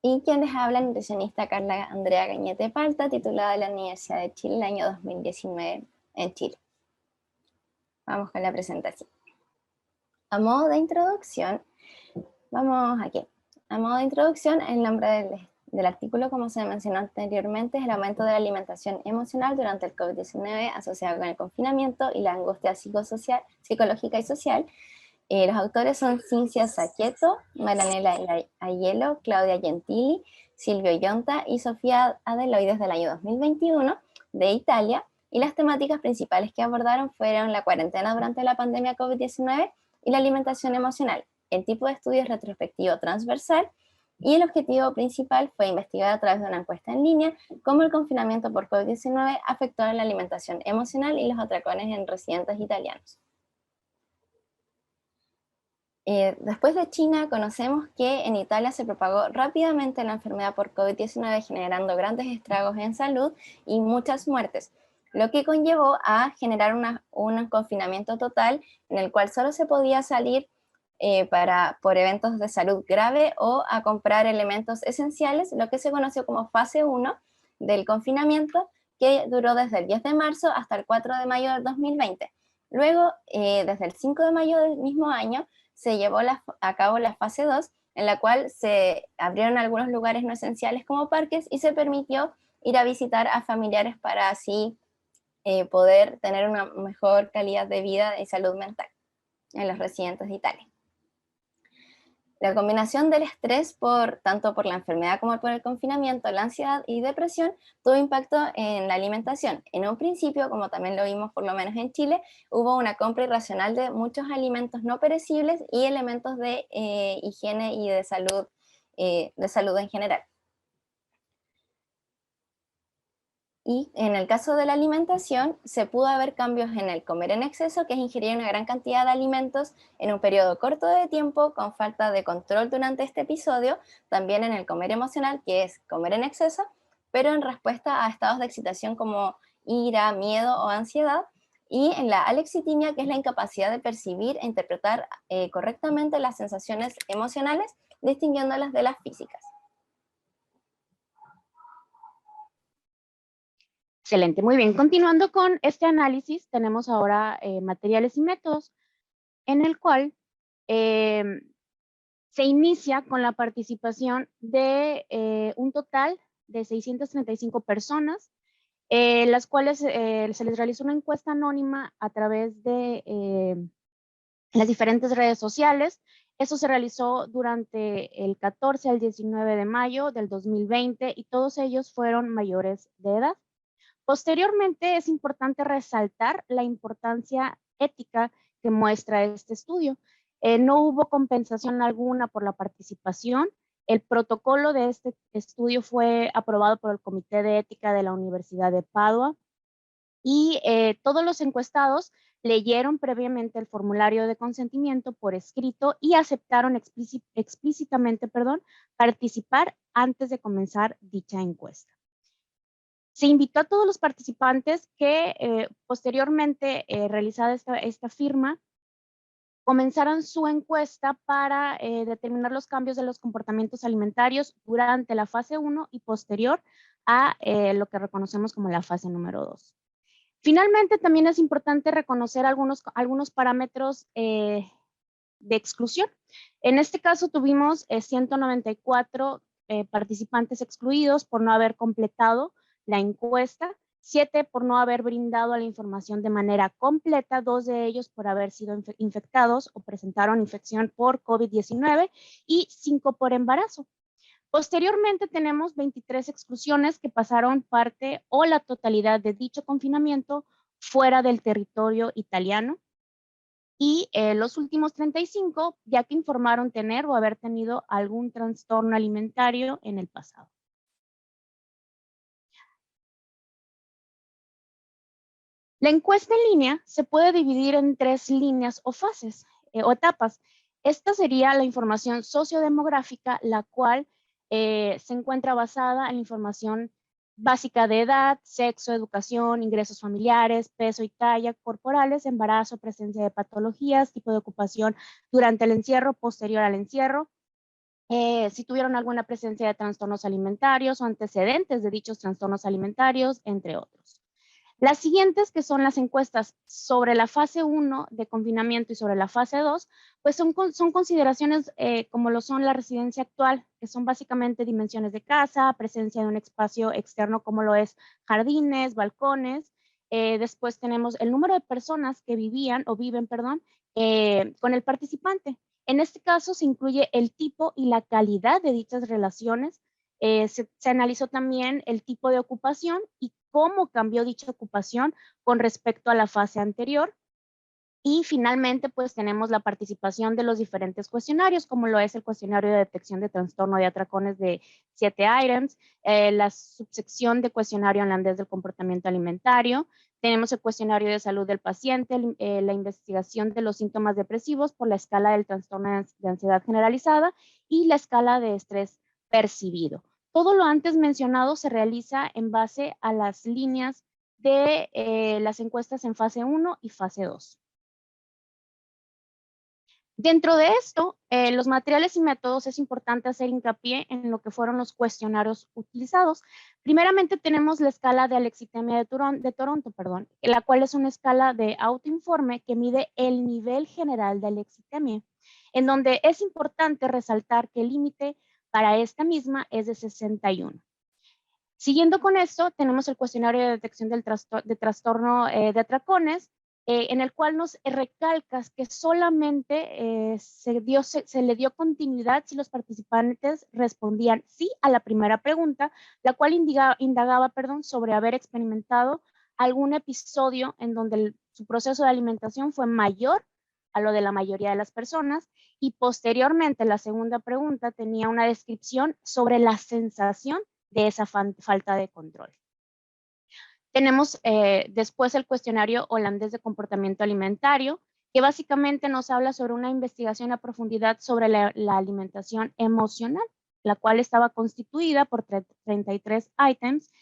Y quien les habla, nutricionista Carla Andrea Gañete Palta, titulada de la Universidad de Chile el año 2019 en Chile. Vamos con la presentación. A modo de introducción, vamos aquí. A modo de introducción, el nombre del artículo, como se mencionó anteriormente, es el aumento de la alimentación emocional durante el COVID-19 asociado con el confinamiento y la angustia psicológica y social. Los autores son Cinzia Saccheto, Marianela Aiello, Claudia Gentili, Silvio Yonta y Sofía Adeloides del año 2021 de Italia, y las temáticas principales que abordaron fueron la cuarentena durante la pandemia COVID-19 y la alimentación emocional. El tipo de estudio es retrospectivo transversal y el objetivo principal fue investigar a través de una encuesta en línea cómo el confinamiento por COVID-19 afectó a la alimentación emocional y los atracones en residentes italianos. Después de China, conocemos que en Italia se propagó rápidamente la enfermedad por COVID-19, generando grandes estragos en salud y muchas muertes, lo que conllevó a generar un confinamiento total en el cual solo se podía salir por eventos de salud grave o a comprar elementos esenciales, lo que se conoció como fase 1 del confinamiento, que duró desde el 10 de marzo hasta el 4 de mayo del 2020. Luego, desde el 5 de mayo del mismo año, se llevó a cabo la fase 2, en la cual se abrieron algunos lugares no esenciales como parques y se permitió ir a visitar a familiares para así poder tener una mejor calidad de vida y salud mental en los residentes de Italia. La combinación del estrés, tanto por la enfermedad como por el confinamiento, la ansiedad y depresión, tuvo impacto en la alimentación. En un principio, como también lo vimos por lo menos en Chile, hubo una compra irracional de muchos alimentos no perecibles y elementos de higiene y de salud en general. Y en el caso de la alimentación, se pudo ver cambios en el comer en exceso, que es ingerir una gran cantidad de alimentos en un periodo corto de tiempo con falta de control durante este episodio, también en el comer emocional, que es comer en exceso, pero en respuesta a estados de excitación como ira, miedo o ansiedad, y en la alexitimia, que es la incapacidad de percibir e interpretar correctamente las sensaciones emocionales, distinguiéndolas de las físicas. Excelente, muy bien. Continuando con este análisis, tenemos ahora materiales y métodos, en el cual se inicia con la participación de un total de 635 personas, las cuales se les realizó una encuesta anónima a través de las diferentes redes sociales. Eso se realizó durante el 14 al 19 de mayo del 2020 y todos ellos fueron mayores de edad. Posteriormente, es importante resaltar la importancia ética que muestra este estudio. No hubo compensación alguna por la participación. El protocolo de este estudio fue aprobado por el Comité de Ética de la Universidad de Padua y todos los encuestados leyeron previamente el formulario de consentimiento por escrito y aceptaron explícitamente participar antes de comenzar dicha encuesta. Se invitó a todos los participantes que posteriormente realizada esta firma, comenzaran su encuesta para determinar los cambios de los comportamientos alimentarios durante la fase 1 y posterior a lo que reconocemos como la fase número 2. Finalmente, también es importante reconocer algunos parámetros de exclusión. En este caso tuvimos 194 participantes excluidos por no haber completado la encuesta, 7 por no haber brindado la información de manera completa, 2 de ellos por haber sido infectados o presentaron infección por COVID-19 y 5 por embarazo. Posteriormente tenemos 23 exclusiones que pasaron parte o la totalidad de dicho confinamiento fuera del territorio italiano. Y los últimos 35, ya que informaron tener o haber tenido algún trastorno alimentario en el pasado. La encuesta en línea se puede dividir en 3 líneas o fases o etapas. Esta sería la información sociodemográfica, la cual se encuentra basada en la información básica de edad, sexo, educación, ingresos familiares, peso y talla corporales, embarazo, presencia de patologías, tipo de ocupación durante el encierro, posterior al encierro, si tuvieron alguna presencia de trastornos alimentarios o antecedentes de dichos trastornos alimentarios, entre otros. Las siguientes, que son las encuestas sobre la fase 1 de confinamiento y sobre la fase 2, pues son consideraciones como lo son la residencia actual, que son básicamente dimensiones de casa, presencia de un espacio externo como lo es jardines, balcones. Después tenemos el número de personas que vivían o viven, perdón, con el participante. En este caso se incluye el tipo y la calidad de dichas relaciones. Se analizó también el tipo de ocupación y cómo cambió dicha ocupación con respecto a la fase anterior. Y finalmente, pues tenemos la participación de los diferentes cuestionarios, como lo es el cuestionario de detección de trastorno de atracones de 7 items, la subsección de cuestionario holandés del comportamiento alimentario, tenemos el cuestionario de salud del paciente, la investigación de los síntomas depresivos por la escala del trastorno de ansiedad generalizada y la escala de estrés percibido. Todo lo antes mencionado se realiza en base a las líneas de las encuestas en fase 1 y fase 2. Dentro de esto, los materiales y métodos es importante hacer hincapié en lo que fueron los cuestionarios utilizados. Primeramente tenemos la escala de alexitemia de Toronto, la cual es una escala de autoinforme que mide el nivel general de alexitemia, en donde es importante resaltar que el límite para esta misma es de 61. Siguiendo con esto, tenemos el cuestionario de detección de trastorno de atracones, en el cual nos recalcas que solamente se le dio continuidad si los participantes respondían sí a la primera pregunta, la cual indagaba sobre haber experimentado algún episodio en donde su proceso de alimentación fue mayor a lo de la mayoría de las personas, y posteriormente la segunda pregunta tenía una descripción sobre la sensación de esa falta de control. Tenemos después el cuestionario holandés de comportamiento alimentario, que básicamente nos habla sobre una investigación a profundidad sobre la alimentación emocional, la cual estaba constituida por 33 ítems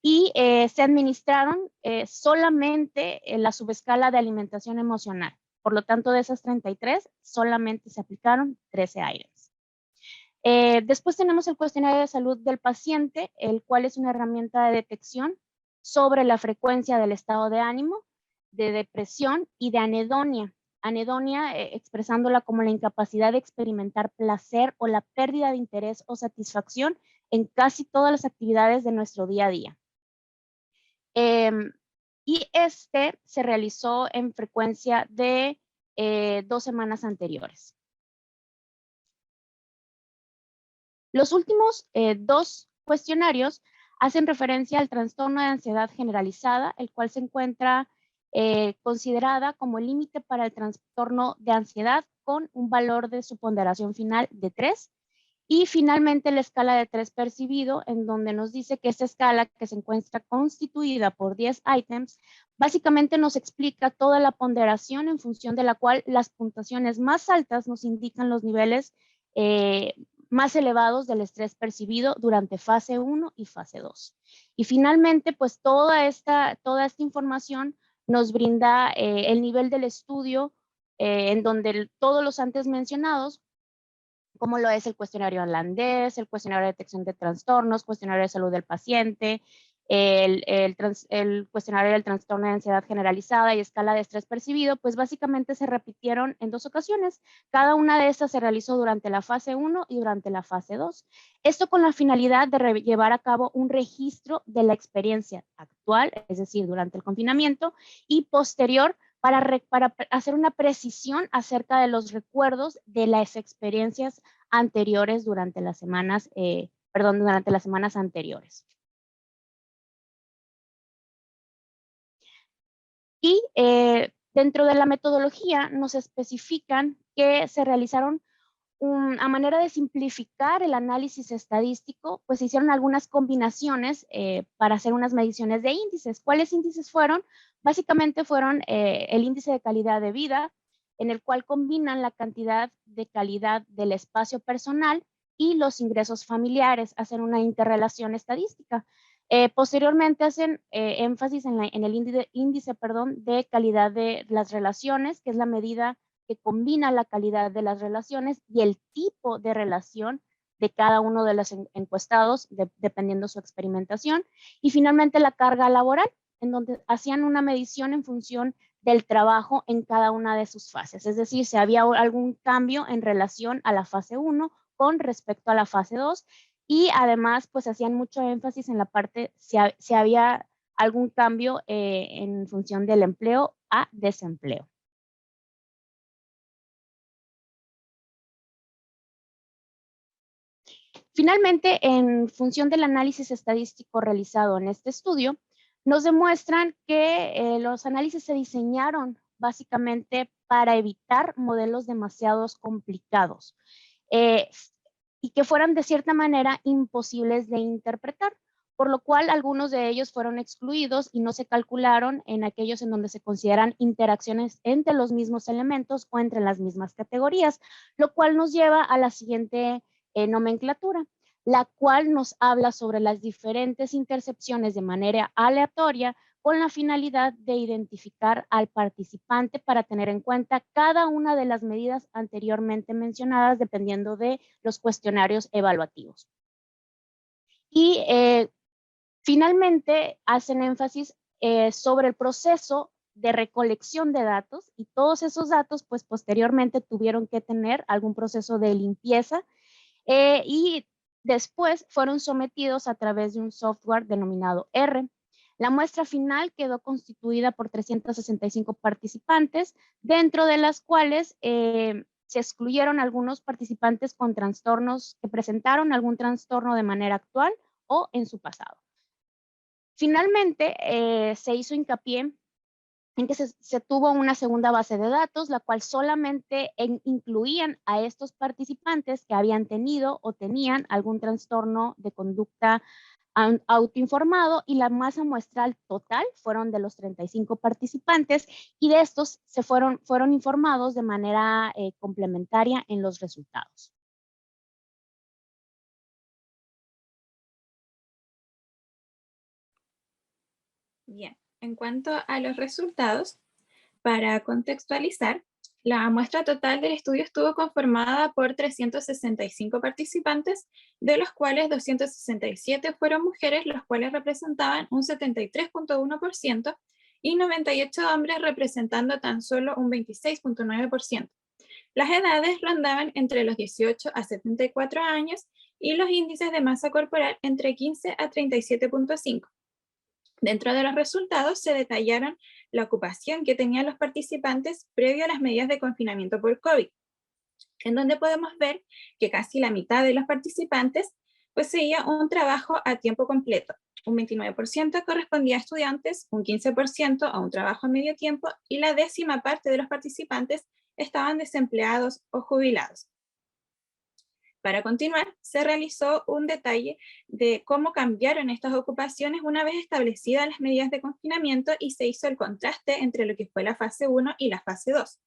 y se administraron solamente en la subescala de alimentación emocional. Por lo tanto, de esas 33, solamente se aplicaron 13 ítems. Después tenemos el cuestionario de salud del paciente, el cual es una herramienta de detección sobre la frecuencia del estado de ánimo, de depresión y de anedonia. Anedonia expresándola como la incapacidad de experimentar placer o la pérdida de interés o satisfacción en casi todas las actividades de nuestro día a día. Y este se realizó en frecuencia de 2 semanas anteriores. Los últimos 2 cuestionarios hacen referencia al trastorno de ansiedad generalizada, el cual se encuentra considerada como el límite para el trastorno de ansiedad con un valor de su ponderación final de 3. Y finalmente la escala de 3 percibido, en donde nos dice que esta escala, que se encuentra constituida por 10 ítems, básicamente nos explica toda la ponderación en función de la cual las puntuaciones más altas nos indican los niveles más elevados del estrés percibido durante fase 1 y fase 2. Y finalmente, pues toda esta información nos brinda el nivel del estudio en donde todos los antes mencionados, como lo es el cuestionario holandés, el cuestionario de detección de trastornos, cuestionario de salud del paciente, el cuestionario del trastorno de ansiedad generalizada y escala de estrés percibido, pues básicamente se repitieron en 2 ocasiones. Cada una de estas se realizó durante la fase 1 y durante la fase 2. Esto con la finalidad de llevar a cabo un registro de la experiencia actual, es decir, durante el confinamiento, y posterior para hacer una precisión acerca de los recuerdos de las experiencias anteriores durante las semanas, durante las semanas anteriores. Y dentro de la metodología nos especifican que se realizaron a manera de simplificar el análisis estadístico, pues se hicieron algunas combinaciones para hacer unas mediciones de índices. ¿Cuáles índices fueron? Básicamente fueron el índice de calidad de vida, en el cual combinan la cantidad de calidad del espacio personal y los ingresos familiares, hacen una interrelación estadística. Posteriormente hacen énfasis en el índice de calidad de las relaciones, que es la medida que combina la calidad de las relaciones y el tipo de relación de cada uno de los encuestados, dependiendo su experimentación. Y finalmente la carga laboral, en donde hacían una medición en función del trabajo en cada una de sus fases. Es decir, si había algún cambio en relación a la fase 1 con respecto a la fase 2. Y además, pues hacían mucho énfasis en la parte si había algún cambio en función del empleo a desempleo. Finalmente, en función del análisis estadístico realizado en este estudio, nos demuestran que los análisis se diseñaron básicamente para evitar modelos demasiado complicados y que fueran de cierta manera imposibles de interpretar, por lo cual algunos de ellos fueron excluidos y no se calcularon en aquellos en donde se consideran interacciones entre los mismos elementos o entre las mismas categorías, lo cual nos lleva a la siguiente nomenclatura, la cual nos habla sobre las diferentes intercepciones de manera aleatoria con la finalidad de identificar al participante para tener en cuenta cada una de las medidas anteriormente mencionadas dependiendo de los cuestionarios evaluativos. Y finalmente hacen énfasis sobre el proceso de recolección de datos y todos esos datos pues posteriormente tuvieron que tener algún proceso de limpieza y después fueron sometidos a través de un software denominado R. La muestra final quedó constituida por 365 participantes, dentro de las cuales se excluyeron algunos participantes con trastornos que presentaron algún trastorno de manera actual o en su pasado. Finalmente, se hizo hincapié en que se tuvo una segunda base de datos, la cual solamente incluían a estos participantes que habían tenido o tenían algún trastorno de conducta autoinformado, y la masa muestral total fueron de los 35 participantes, y de estos fueron informados de manera complementaria en los resultados. Bien, en cuanto a los resultados, para contextualizar, la muestra total del estudio estuvo conformada por 365 participantes, de los cuales 267 fueron mujeres, los cuales representaban un 73.1%, y 98 hombres representando tan solo un 26.9%. Las edades rondaban entre los 18 a 74 años y los índices de masa corporal entre 15 a 37.5. Dentro de los resultados se detallaron la ocupación que tenían los participantes previo a las medidas de confinamiento por COVID, en donde podemos ver que casi la mitad de los participantes poseía un trabajo a tiempo completo, un 29% correspondía a estudiantes, un 15% a un trabajo a medio tiempo, y la 10ª parte de los participantes estaban desempleados o jubilados. Para continuar, se realizó un detalle de cómo cambiaron estas ocupaciones una vez establecidas las medidas de confinamiento, y se hizo el contraste entre lo que fue la fase 1 y la fase 2.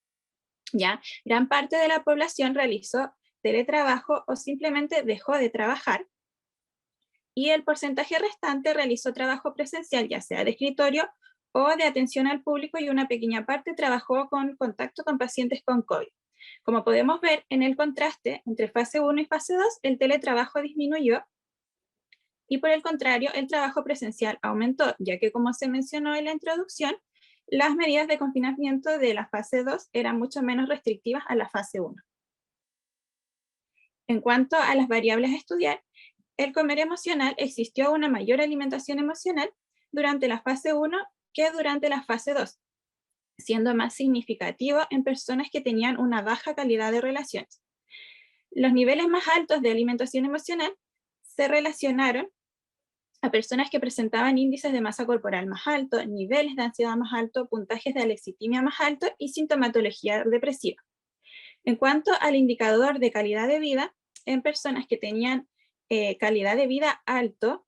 Ya, gran parte de la población realizó teletrabajo o simplemente dejó de trabajar, y el porcentaje restante realizó trabajo presencial, ya sea de escritorio o de atención al público, y una pequeña parte trabajó con contacto con pacientes con COVID. Como podemos ver en el contraste entre fase 1 y fase 2, el teletrabajo disminuyó, y por el contrario, el trabajo presencial aumentó, ya que, como se mencionó en la introducción, las medidas de confinamiento de la fase 2 eran mucho menos restrictivas a la fase 1. En cuanto a las variables a estudiar, el comer emocional, existió una mayor alimentación emocional durante la fase 1 que durante la fase 2, siendo más significativo en personas que tenían una baja calidad de relaciones. Los niveles más altos de alimentación emocional se relacionaron a personas que presentaban índices de masa corporal más altos, niveles de ansiedad más altos, puntajes de alexitimia más altos y sintomatología depresiva. En cuanto al indicador de calidad de vida, en personas que tenían calidad de vida alto,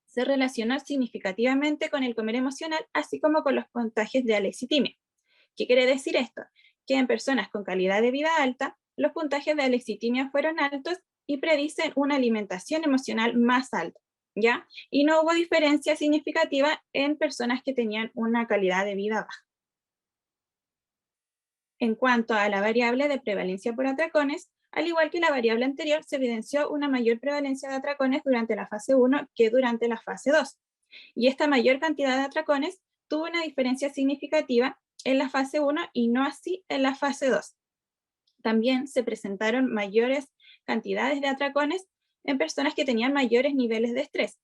se relacionó significativamente con el comer emocional, así como con los puntajes de alexitimia. ¿Qué quiere decir esto? Que en personas con calidad de vida alta, los puntajes de alexitimia fueron altos y predicen una alimentación emocional más alta, ¿ya? Y no hubo diferencia significativa en personas que tenían una calidad de vida baja. En cuanto a la variable de prevalencia por atracones, al igual que la variable anterior, se evidenció una mayor prevalencia de atracones durante la fase 1 que durante la fase 2. Y esta mayor cantidad de atracones tuvo una diferencia significativa en la fase 1 y no así en la fase 2. También se presentaron mayores cantidades de atracones en personas que tenían mayores niveles de estrés,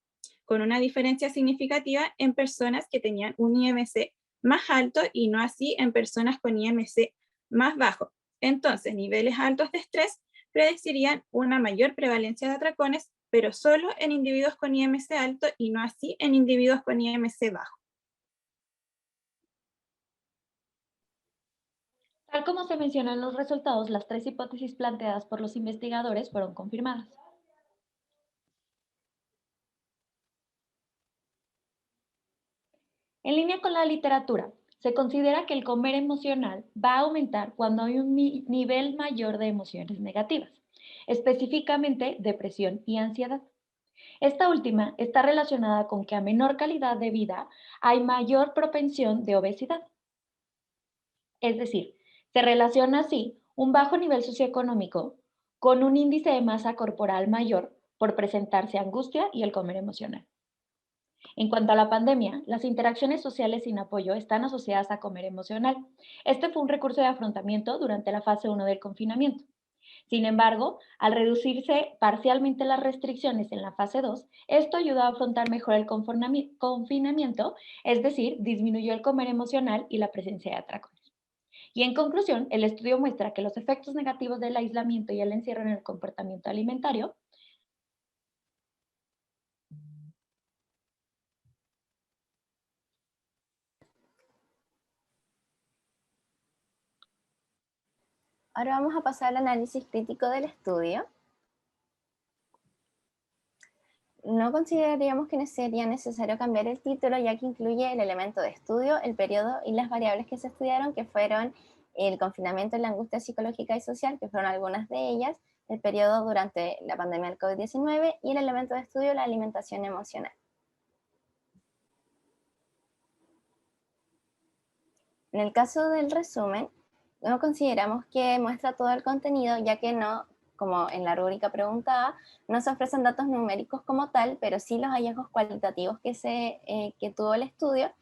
con una diferencia significativa en personas que tenían un IMC más alto y no así en personas con IMC más bajo. Entonces, niveles altos de estrés predecirían una mayor prevalencia de atracones, pero solo en individuos con IMC alto y no así en individuos con IMC bajo. Tal como se menciona en los resultados, las 3 hipótesis planteadas por los investigadores fueron confirmadas. En línea con la literatura, se considera que el comer emocional va a aumentar cuando hay un nivel mayor de emociones negativas, específicamente depresión y ansiedad. Esta última está relacionada con que a menor calidad de vida hay mayor propensión de obesidad. Es decir, se relaciona así un bajo nivel socioeconómico con un índice de masa corporal mayor por presentarse angustia y el comer emocional. En cuanto a la pandemia, las interacciones sociales sin apoyo están asociadas a comer emocional. Este fue un recurso de afrontamiento durante la fase 1 del confinamiento. Sin embargo, al reducirse parcialmente las restricciones en la fase 2, esto ayudó a afrontar mejor el confinamiento, es decir, disminuyó el comer emocional y la presencia de atracones. Y en conclusión, el estudio muestra que los efectos negativos del aislamiento y el encierro en el comportamiento alimentario Ahora vamos a pasar al análisis crítico del estudio. No consideraríamos que sería necesario cambiar el título, ya que incluye el elemento de estudio, el periodo y las variables que se estudiaron, que fueron el confinamiento y la angustia psicológica y social, que fueron algunas de ellas, el periodo durante la pandemia del COVID-19 y el elemento de estudio, la alimentación emocional. En el caso del resumen, no consideramos que muestra todo el contenido, ya que no, como en la rúbrica preguntada, no se ofrecen datos numéricos como tal, pero sí los hallazgos cualitativos que tuvo el estudio,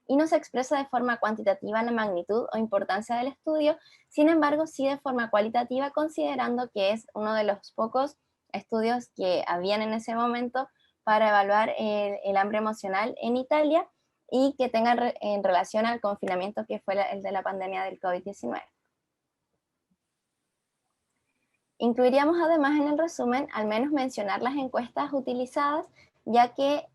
y no se expresa de forma cuantitativa la magnitud o importancia del estudio, sin embargo, sí de forma cualitativa, considerando que es uno de los pocos estudios que habían en ese momento para evaluar el hambre emocional en Italia, y que tengan en relación al confinamiento que fue el de la pandemia del COVID-19. Incluiríamos además en el resumen al menos mencionar las encuestas utilizadas, ya que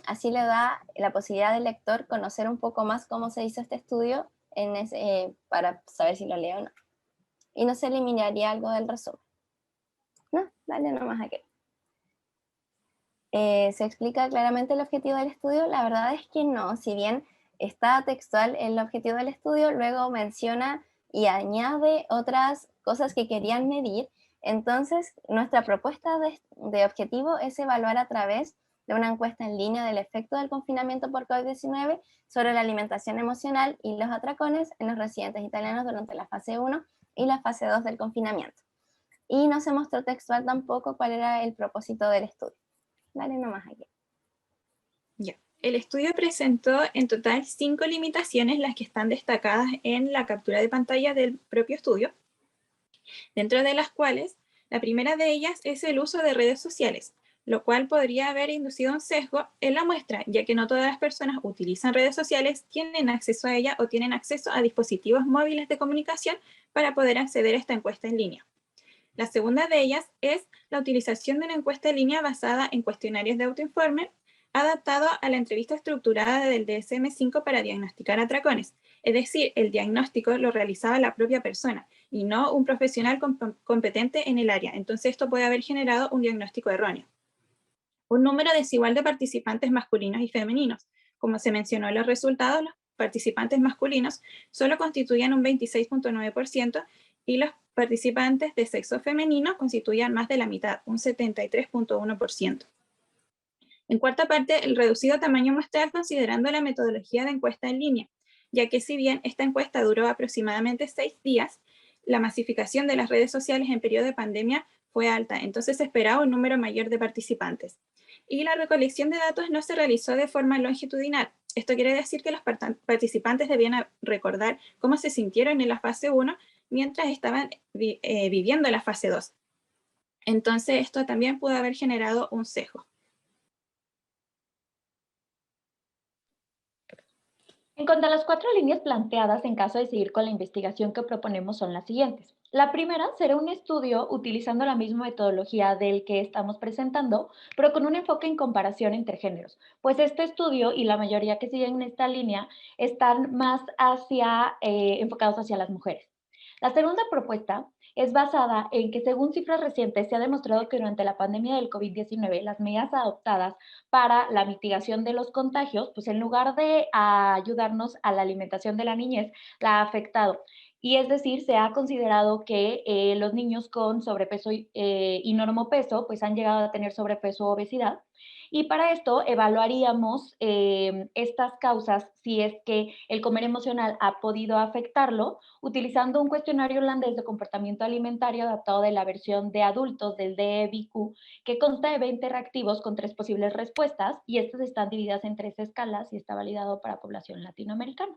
así le da la posibilidad del lector conocer un poco más cómo se hizo este estudio para saber si lo lee o no. Y no se eliminaría algo del resumen. No, dale nomás aquí. ¿Se explica claramente el objetivo del estudio? La verdad es que no, si bien está textual el objetivo del estudio, luego menciona y añade otras cosas que querían medir. Entonces, nuestra propuesta de objetivo es evaluar a través de una encuesta en línea del efecto del confinamiento por COVID-19 sobre la alimentación emocional y los atracones en los residentes italianos durante la fase 1 y la fase 2 del confinamiento. Y no se mostró textual tampoco cuál era el propósito del estudio. Dale nomás aquí. Ya. El estudio presentó en total 5 limitaciones, las que están destacadas en la captura de pantalla del propio estudio, dentro de las cuales la primera de ellas es el uso de redes sociales, lo cual podría haber inducido un sesgo en la muestra, ya que no todas las personas utilizan redes sociales, tienen acceso a ella o tienen acceso a dispositivos móviles de comunicación para poder acceder a esta encuesta en línea. La segunda de ellas es la utilización de una encuesta en línea basada en cuestionarios de autoinforme adaptado a la entrevista estructurada del DSM-5 para diagnosticar atracones. Es decir, el diagnóstico lo realizaba la propia persona y no un profesional competente en el área. Entonces esto puede haber generado un diagnóstico erróneo. Un número desigual de participantes masculinos y femeninos. Como se mencionó en los resultados, los participantes masculinos solo constituían un 26.9% y los participantes de sexo femenino constituían más de la mitad, un 73.1%. En cuarta parte, el reducido tamaño muestral considerando la metodología de encuesta en línea, ya que si bien esta encuesta duró aproximadamente 6 días, la masificación de las redes sociales en periodo de pandemia fue alta, entonces se esperaba un número mayor de participantes. Y la recolección de datos no se realizó de forma longitudinal. Esto quiere decir que los participantes debían recordar cómo se sintieron en la fase 1 mientras estaban viviendo la fase 2. Entonces esto también pudo haber generado un sesgo. En cuanto a las 4 líneas planteadas en caso de seguir con la investigación que proponemos son las siguientes. La primera será un estudio utilizando la misma metodología del que estamos presentando, pero con un enfoque en comparación entre géneros, pues este estudio y la mayoría que siguen en esta línea están más enfocados hacia las mujeres. La segunda propuesta es basada en que según cifras recientes se ha demostrado que durante la pandemia del COVID-19 las medidas adoptadas para la mitigación de los contagios, pues en lugar de ayudarnos a la alimentación de la niñez, la ha afectado. Y es decir, se ha considerado que los niños con sobrepeso y normopeso pues han llegado a tener sobrepeso o obesidad. Y para esto evaluaríamos estas causas, si es que el comer emocional ha podido afectarlo, utilizando un cuestionario holandés de comportamiento alimentario adaptado de la versión de adultos del DEBIQ, que consta de 20 reactivos con 3 posibles respuestas, y estas están divididas en 3 escalas y está validado para población latinoamericana.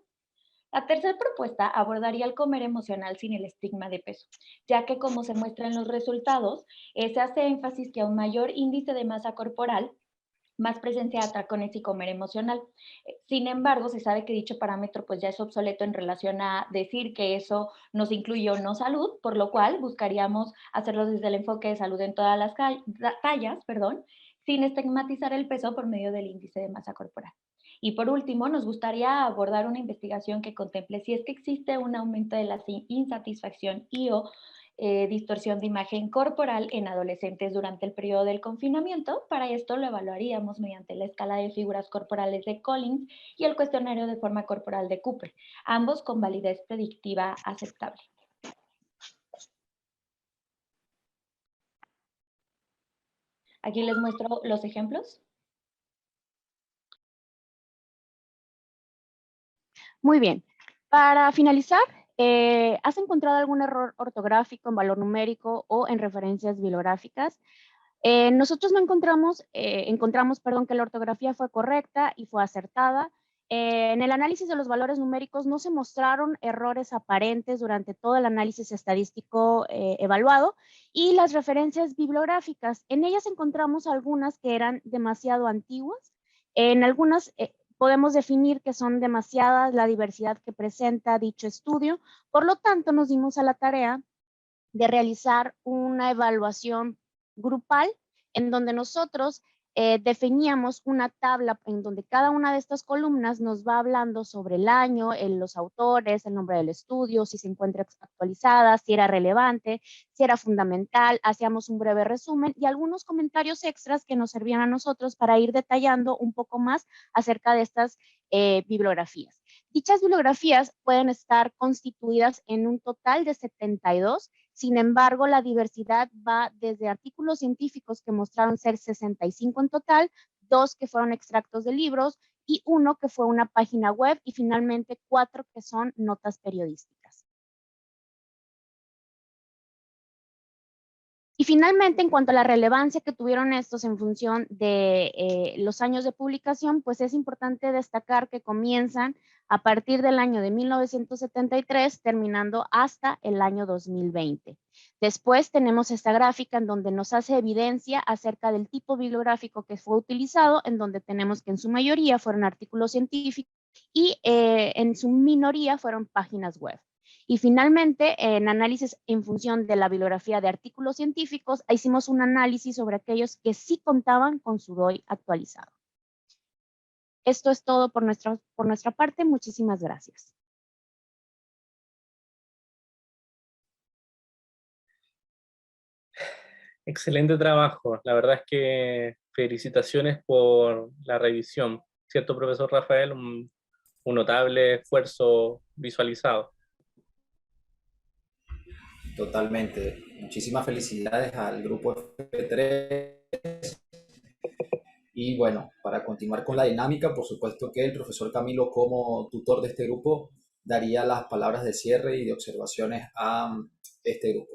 La tercera propuesta abordaría el comer emocional sin el estigma de peso, ya que como se muestra en los resultados, se hace énfasis que a un mayor índice de masa corporal, más presencia de atracones y comer emocional. Sin embargo, se sabe que dicho parámetro pues ya es obsoleto en relación a decir que eso nos incluye o no salud, por lo cual buscaríamos hacerlo desde el enfoque de salud en todas las tallas, sin estigmatizar el peso por medio del índice de masa corporal. Y por último, nos gustaría abordar una investigación que contemple si es que existe un aumento de la insatisfacción y o distorsión de imagen corporal en adolescentes durante el periodo del confinamiento. Para esto lo evaluaríamos mediante la escala de figuras corporales de Collins y el cuestionario de forma corporal de Cooper, ambos con validez predictiva aceptable. Aquí les muestro los ejemplos. Muy bien. Para finalizar, ¿has encontrado algún error ortográfico en valor numérico o en referencias bibliográficas? Nosotros no encontramos que la ortografía fue correcta y fue acertada. En el análisis de los valores numéricos no se mostraron errores aparentes durante todo el análisis estadístico evaluado, y las referencias bibliográficas, en ellas encontramos algunas que eran demasiado antiguas, en algunas podemos definir que son demasiadas la diversidad que presenta dicho estudio. Por lo tanto, nos dimos a la tarea de realizar una evaluación grupal en donde nosotros definíamos una tabla en donde cada una de estas columnas nos va hablando sobre el año, los autores, el nombre del estudio, si se encuentra actualizada, si era relevante, si era fundamental. Hacíamos un breve resumen y algunos comentarios extras que nos servían a nosotros para ir detallando un poco más acerca de estas bibliografías. Dichas bibliografías pueden estar constituidas en un total de 72. Sin embargo, la diversidad va desde artículos científicos que mostraron ser 65 en total, 2 que fueron extractos de libros y 1 que fue una página web y finalmente 4 que son notas periodísticas. Y finalmente, en cuanto a la relevancia que tuvieron estos en función de los años de publicación, pues es importante destacar que comienzan a partir del año de 1973, terminando hasta el año 2020. Después tenemos esta gráfica en donde nos hace evidencia acerca del tipo bibliográfico que fue utilizado, en donde tenemos que en su mayoría fueron artículos científicos y en su minoría fueron páginas web. Y finalmente, en análisis en función de la bibliografía de artículos científicos, hicimos un análisis sobre aquellos que sí contaban con su DOI actualizado. Esto es todo por nuestra parte. Muchísimas gracias. Excelente trabajo. La verdad es que felicitaciones por la revisión. ¿Cierto, profesor Rafael? Un notable esfuerzo visualizado. Totalmente. Muchísimas felicidades al grupo F3. Y bueno, para continuar con la dinámica, por supuesto que el profesor Camilo, como tutor de este grupo, daría las palabras de cierre y de observaciones a este grupo.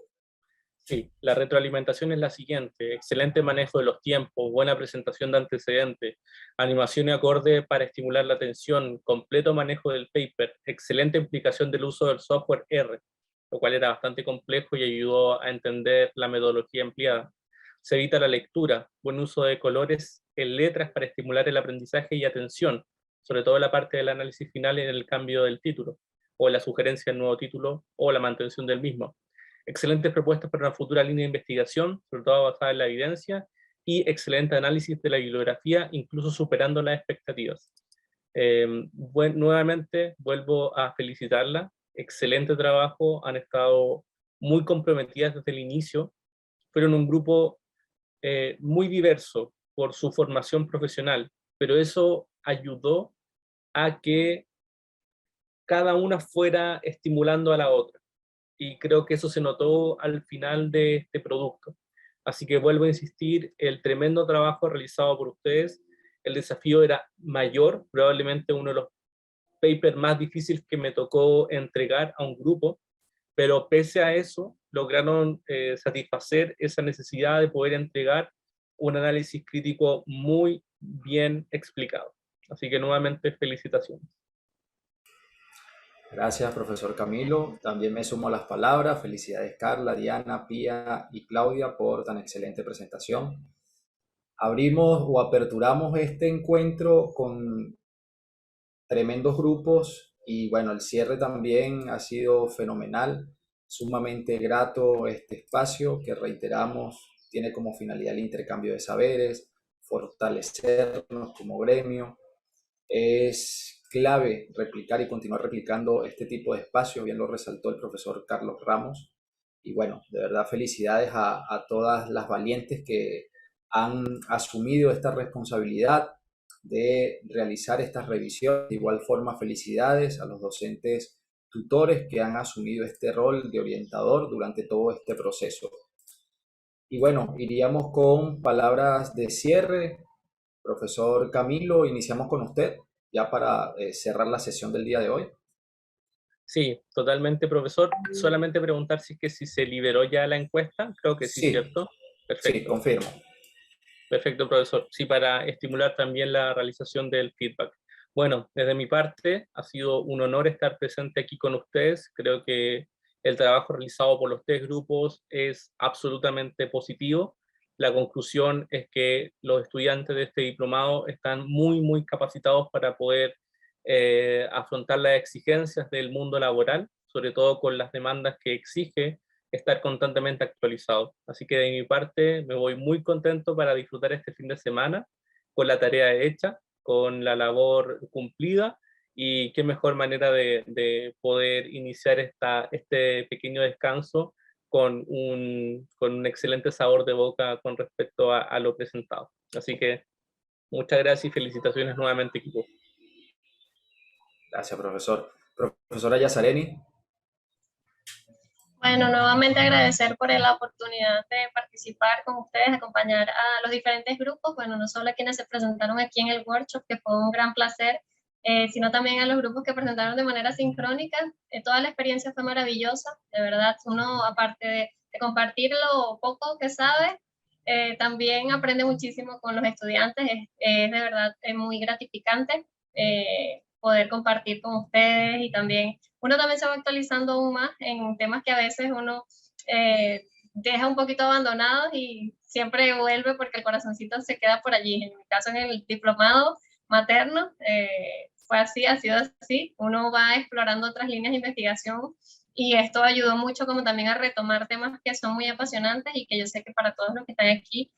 Sí, la retroalimentación es la siguiente: excelente manejo de los tiempos, buena presentación de antecedentes, animación y acorde para estimular la atención, completo manejo del paper, excelente implicación del uso del software R, lo cual era bastante complejo y ayudó a entender la metodología empleada. Se evita la lectura, buen uso de colores en letras para estimular el aprendizaje y atención, sobre todo en la parte del análisis final en el cambio del título, o la sugerencia del nuevo título, o la mantención del mismo. Excelentes propuestas para una futura línea de investigación, sobre todo basada en la evidencia, y excelente análisis de la bibliografía, incluso superando las expectativas. Nuevamente vuelvo a felicitarla. Excelente trabajo, han estado muy comprometidas desde el inicio. Fueron un grupo muy diverso por su formación profesional, pero eso ayudó a que cada una fuera estimulando a la otra. Y creo que eso se notó al final de este producto. Así que vuelvo a insistir, el tremendo trabajo realizado por ustedes, el desafío era mayor, probablemente uno de los papers más difíciles que me tocó entregar a un grupo, pero pese a eso lograron satisfacer esa necesidad de poder entregar un análisis crítico muy bien explicado. Así que nuevamente felicitaciones. Gracias, profesor Camilo. También me sumo a las palabras. Felicidades, Carla, Diana, Pía y Claudia, por tan excelente presentación. Abrimos o aperturamos este encuentro con tremendos grupos y bueno, el cierre también ha sido fenomenal. Sumamente grato este espacio que, reiteramos, tiene como finalidad el intercambio de saberes, fortalecernos como gremio. Es clave replicar y continuar replicando este tipo de espacio, bien lo resaltó el profesor Carlos Ramos. Y bueno, de verdad felicidades a todas las valientes que han asumido esta responsabilidad de realizar estas revisiones. De igual forma, felicidades a los docentes tutores que han asumido este rol de orientador durante todo este proceso. Y bueno, iríamos con palabras de cierre. Profesor Camilo, iniciamos con usted ya para cerrar la sesión del día de hoy. Sí, totalmente, profesor. Solamente preguntar si es que si se liberó ya la encuesta. Creo que sí, Sí. ¿cierto? Perfecto. Sí, confirmo. Perfecto, profesor. Sí, para estimular también la realización del feedback. Bueno, desde mi parte, ha sido un honor estar presente aquí con ustedes. Creo que el trabajo realizado por los 3 grupos es absolutamente positivo. La conclusión es que los estudiantes de este diplomado están muy capacitados para poder afrontar las exigencias del mundo laboral, sobre todo con las demandas que exige estar constantemente actualizado. Así que de mi parte me voy muy contento para disfrutar este fin de semana con la tarea hecha, con la labor cumplida, y qué mejor manera de poder iniciar este pequeño descanso con un excelente sabor de boca con respecto a lo presentado. Así que muchas gracias y felicitaciones nuevamente, equipo. Gracias, profesor. Profesora Yazareni. Bueno, nuevamente agradecer por la oportunidad de participar con ustedes, acompañar a los diferentes grupos, bueno, no solo a quienes se presentaron aquí en el workshop, que fue un gran placer, sino también a los grupos que presentaron de manera sincrónica. Toda la experiencia fue maravillosa, de verdad, uno aparte de compartir lo poco que sabe, también aprende muchísimo con los estudiantes, es de verdad muy gratificante poder compartir con ustedes y también uno también se va actualizando aún más en temas que a veces uno deja un poquito abandonados y siempre vuelve porque el corazoncito se queda por allí. En mi caso, en el diplomado materno, fue así, ha sido así. Uno va explorando otras líneas de investigación y esto ayudó mucho como también a retomar temas que son muy apasionantes y que yo sé que para todos los que están aquí,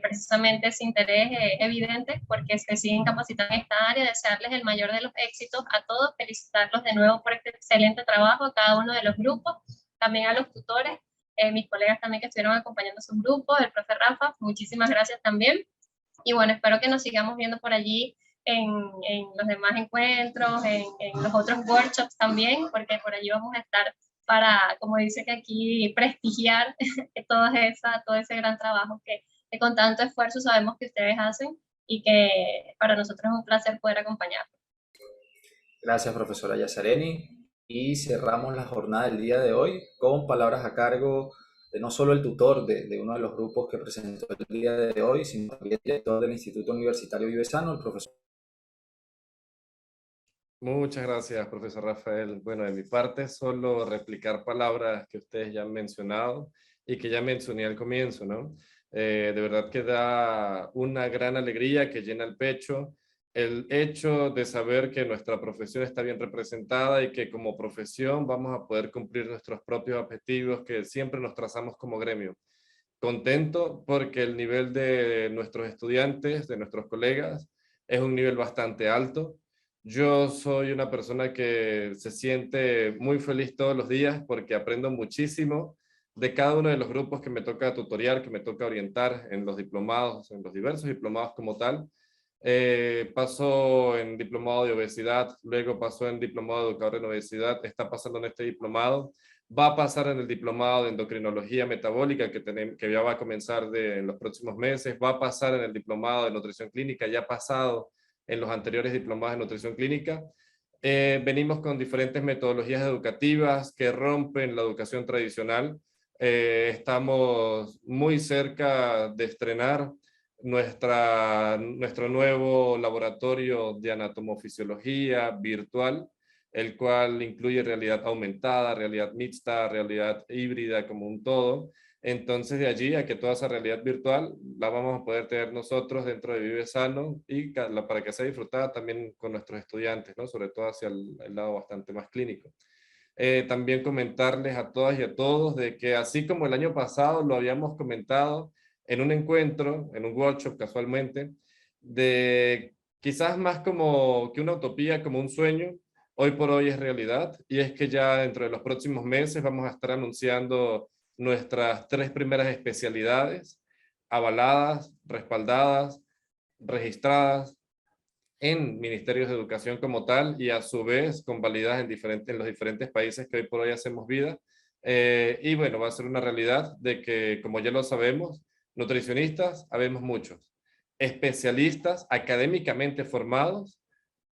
precisamente ese interés evidente porque se siguen capacitando en esta área, desearles el mayor de los éxitos a todos, felicitarlos de nuevo por este excelente trabajo a cada uno de los grupos, también a los tutores, mis colegas también que estuvieron acompañando sus grupos, el profe Rafa, muchísimas gracias también, y bueno, espero que nos sigamos viendo por allí en los demás encuentros, en los otros workshops también, porque por allí vamos a estar para, como dice que aquí, prestigiar todo ese gran trabajo que con tanto esfuerzo sabemos que ustedes hacen y que para nosotros es un placer poder acompañarlos. Gracias, profesora Yazareni. Y cerramos la jornada del día de hoy con palabras a cargo de no solo el tutor de uno de los grupos que presentó el día de hoy, sino también el director del Instituto Universitario Vive Sano, el profesor. Muchas gracias, profesor Rafael. Bueno, de mi parte, solo replicar palabras que ustedes ya han mencionado y que ya mencioné al comienzo, ¿no? De verdad que da una gran alegría que llena el pecho el hecho de saber que nuestra profesión está bien representada y que como profesión vamos a poder cumplir nuestros propios objetivos que siempre nos trazamos como gremio. Contento porque el nivel de nuestros estudiantes, de nuestros colegas, es un nivel bastante alto. Yo soy una persona que se siente muy feliz todos los días porque aprendo muchísimo de cada uno de los grupos que me toca tutoriar, que me toca orientar en los diplomados, en los diversos diplomados como tal. Pasó en diplomado de obesidad, luego pasó en diplomado de educador en obesidad, está pasando en este diplomado, va a pasar en el diplomado de endocrinología metabólica que ya va a comenzar en los próximos meses, va a pasar en el diplomado de nutrición clínica, ya ha pasado en los anteriores diplomados de nutrición clínica. Venimos con diferentes metodologías educativas que rompen la educación tradicional. Estamos muy cerca de estrenar nuestro nuevo laboratorio de anatomofisiología virtual, el cual incluye realidad aumentada, realidad mixta, realidad híbrida como un todo. Entonces de allí a que toda esa realidad virtual la vamos a poder tener nosotros dentro de Vive Sano y para que sea disfrutada también con nuestros estudiantes, ¿no? Sobre todo hacia el lado bastante más clínico. También comentarles a todas y a todos de que así como el año pasado lo habíamos comentado en un encuentro, en un workshop casualmente, de quizás más como que una utopía, como un sueño, hoy por hoy es realidad y es que ya dentro de los próximos meses vamos a estar anunciando nuestras 3 primeras especialidades avaladas, respaldadas, registradas en ministerios de educación como tal y a su vez convalidadas en los diferentes países que hoy por hoy hacemos vida. Y bueno, va a ser una realidad de que, como ya lo sabemos, nutricionistas habemos muchos, especialistas académicamente formados,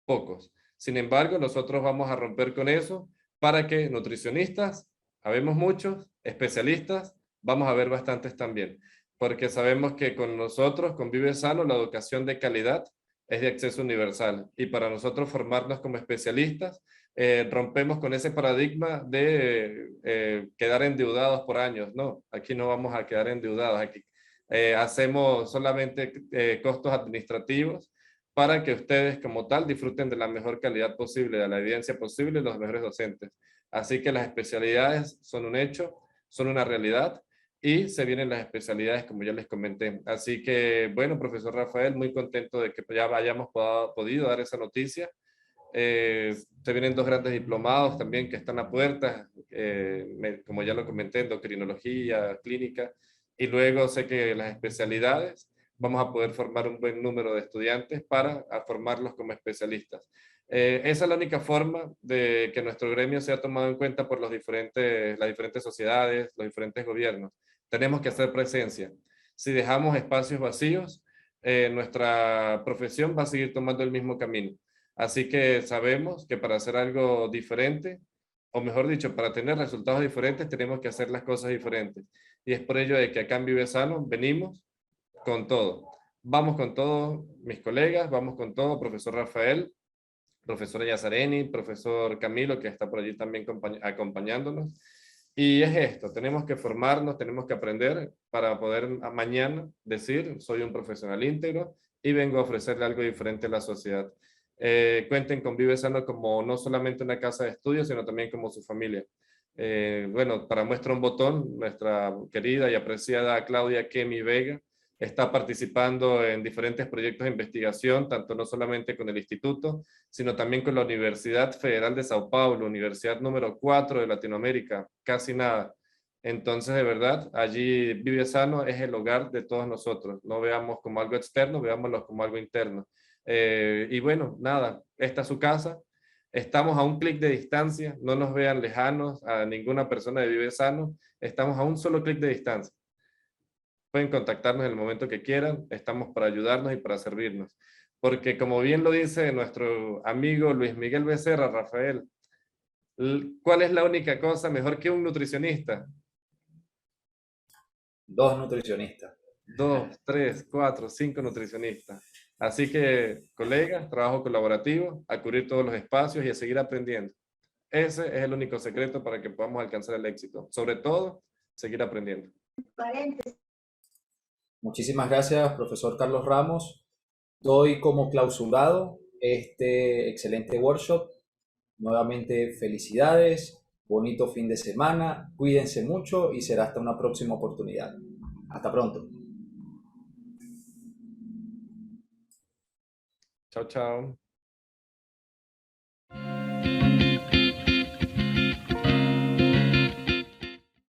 pocos. Sin embargo, nosotros vamos a romper con eso para que nutricionistas habemos muchos, especialistas vamos a ver bastantes también, porque sabemos que con nosotros, con Vive Sano, la educación de calidad es de acceso universal y para nosotros formarnos como especialistas rompemos con ese paradigma de quedar endeudados por años. No, aquí no vamos a quedar endeudados, aquí hacemos solamente costos administrativos para que ustedes como tal disfruten de la mejor calidad posible, de la evidencia posible y los mejores docentes. Así que las especialidades son un hecho, son una realidad y se vienen las especialidades como ya les comenté. Así que, bueno, profesor Rafael, muy contento de que ya hayamos podido dar esa noticia. Se vienen 2 grandes diplomados también que están a puerta, como ya lo comenté, endocrinología clínica, y luego sé que las especialidades vamos a poder formar un buen número de estudiantes para formarlos como especialistas. Esa es la única forma de que nuestro gremio sea tomado en cuenta por las diferentes sociedades, los diferentes gobiernos. Tenemos que hacer presencia. Si dejamos espacios vacíos, nuestra profesión va a seguir tomando el mismo camino. Así que sabemos que para hacer algo diferente, o mejor dicho, para tener resultados diferentes, tenemos que hacer las cosas diferentes. Y es por ello de que acá en Vive Sano venimos con todo. Vamos con todo, mis colegas, vamos con todo, profesor Rafael, profesora Yazareni, profesor Camilo, que está por allí también acompañándonos. Y es esto, tenemos que formarnos, tenemos que aprender para poder mañana decir, soy un profesional íntegro y vengo a ofrecerle algo diferente a la sociedad. Cuenten con Vive Sano como no solamente una casa de estudios, sino también como su familia. Bueno, para muestra un botón, nuestra querida y apreciada Claudia Kemi Vega está participando en diferentes proyectos de investigación, tanto no solamente con el instituto, sino también con la Universidad Federal de Sao Paulo, universidad número 4 de Latinoamérica, casi nada. Entonces, de verdad, allí Vive Sano es el hogar de todos nosotros. No veamos como algo externo, veámoslo como algo interno. Y bueno, nada, esta es su casa. Estamos a un clic de distancia, no nos vean lejanos a ninguna persona de Vive Sano. Estamos a un solo clic de distancia. Pueden contactarnos en el momento que quieran, estamos para ayudarnos y para servirnos. Porque como bien lo dice nuestro amigo Luis Miguel Becerra, Rafael, ¿cuál es la única cosa mejor que un nutricionista? 2 nutricionistas. 2, 3, 4, 5 nutricionistas. Así que, colegas, trabajo colaborativo, a cubrir todos los espacios y a seguir aprendiendo. Ese es el único secreto para que podamos alcanzar el éxito. Sobre todo, seguir aprendiendo. Muchísimas gracias, profesor Carlos Ramos. Doy como clausurado este excelente workshop. Nuevamente, felicidades, bonito fin de semana, cuídense mucho y será hasta una próxima oportunidad. Hasta pronto. Chao, chao.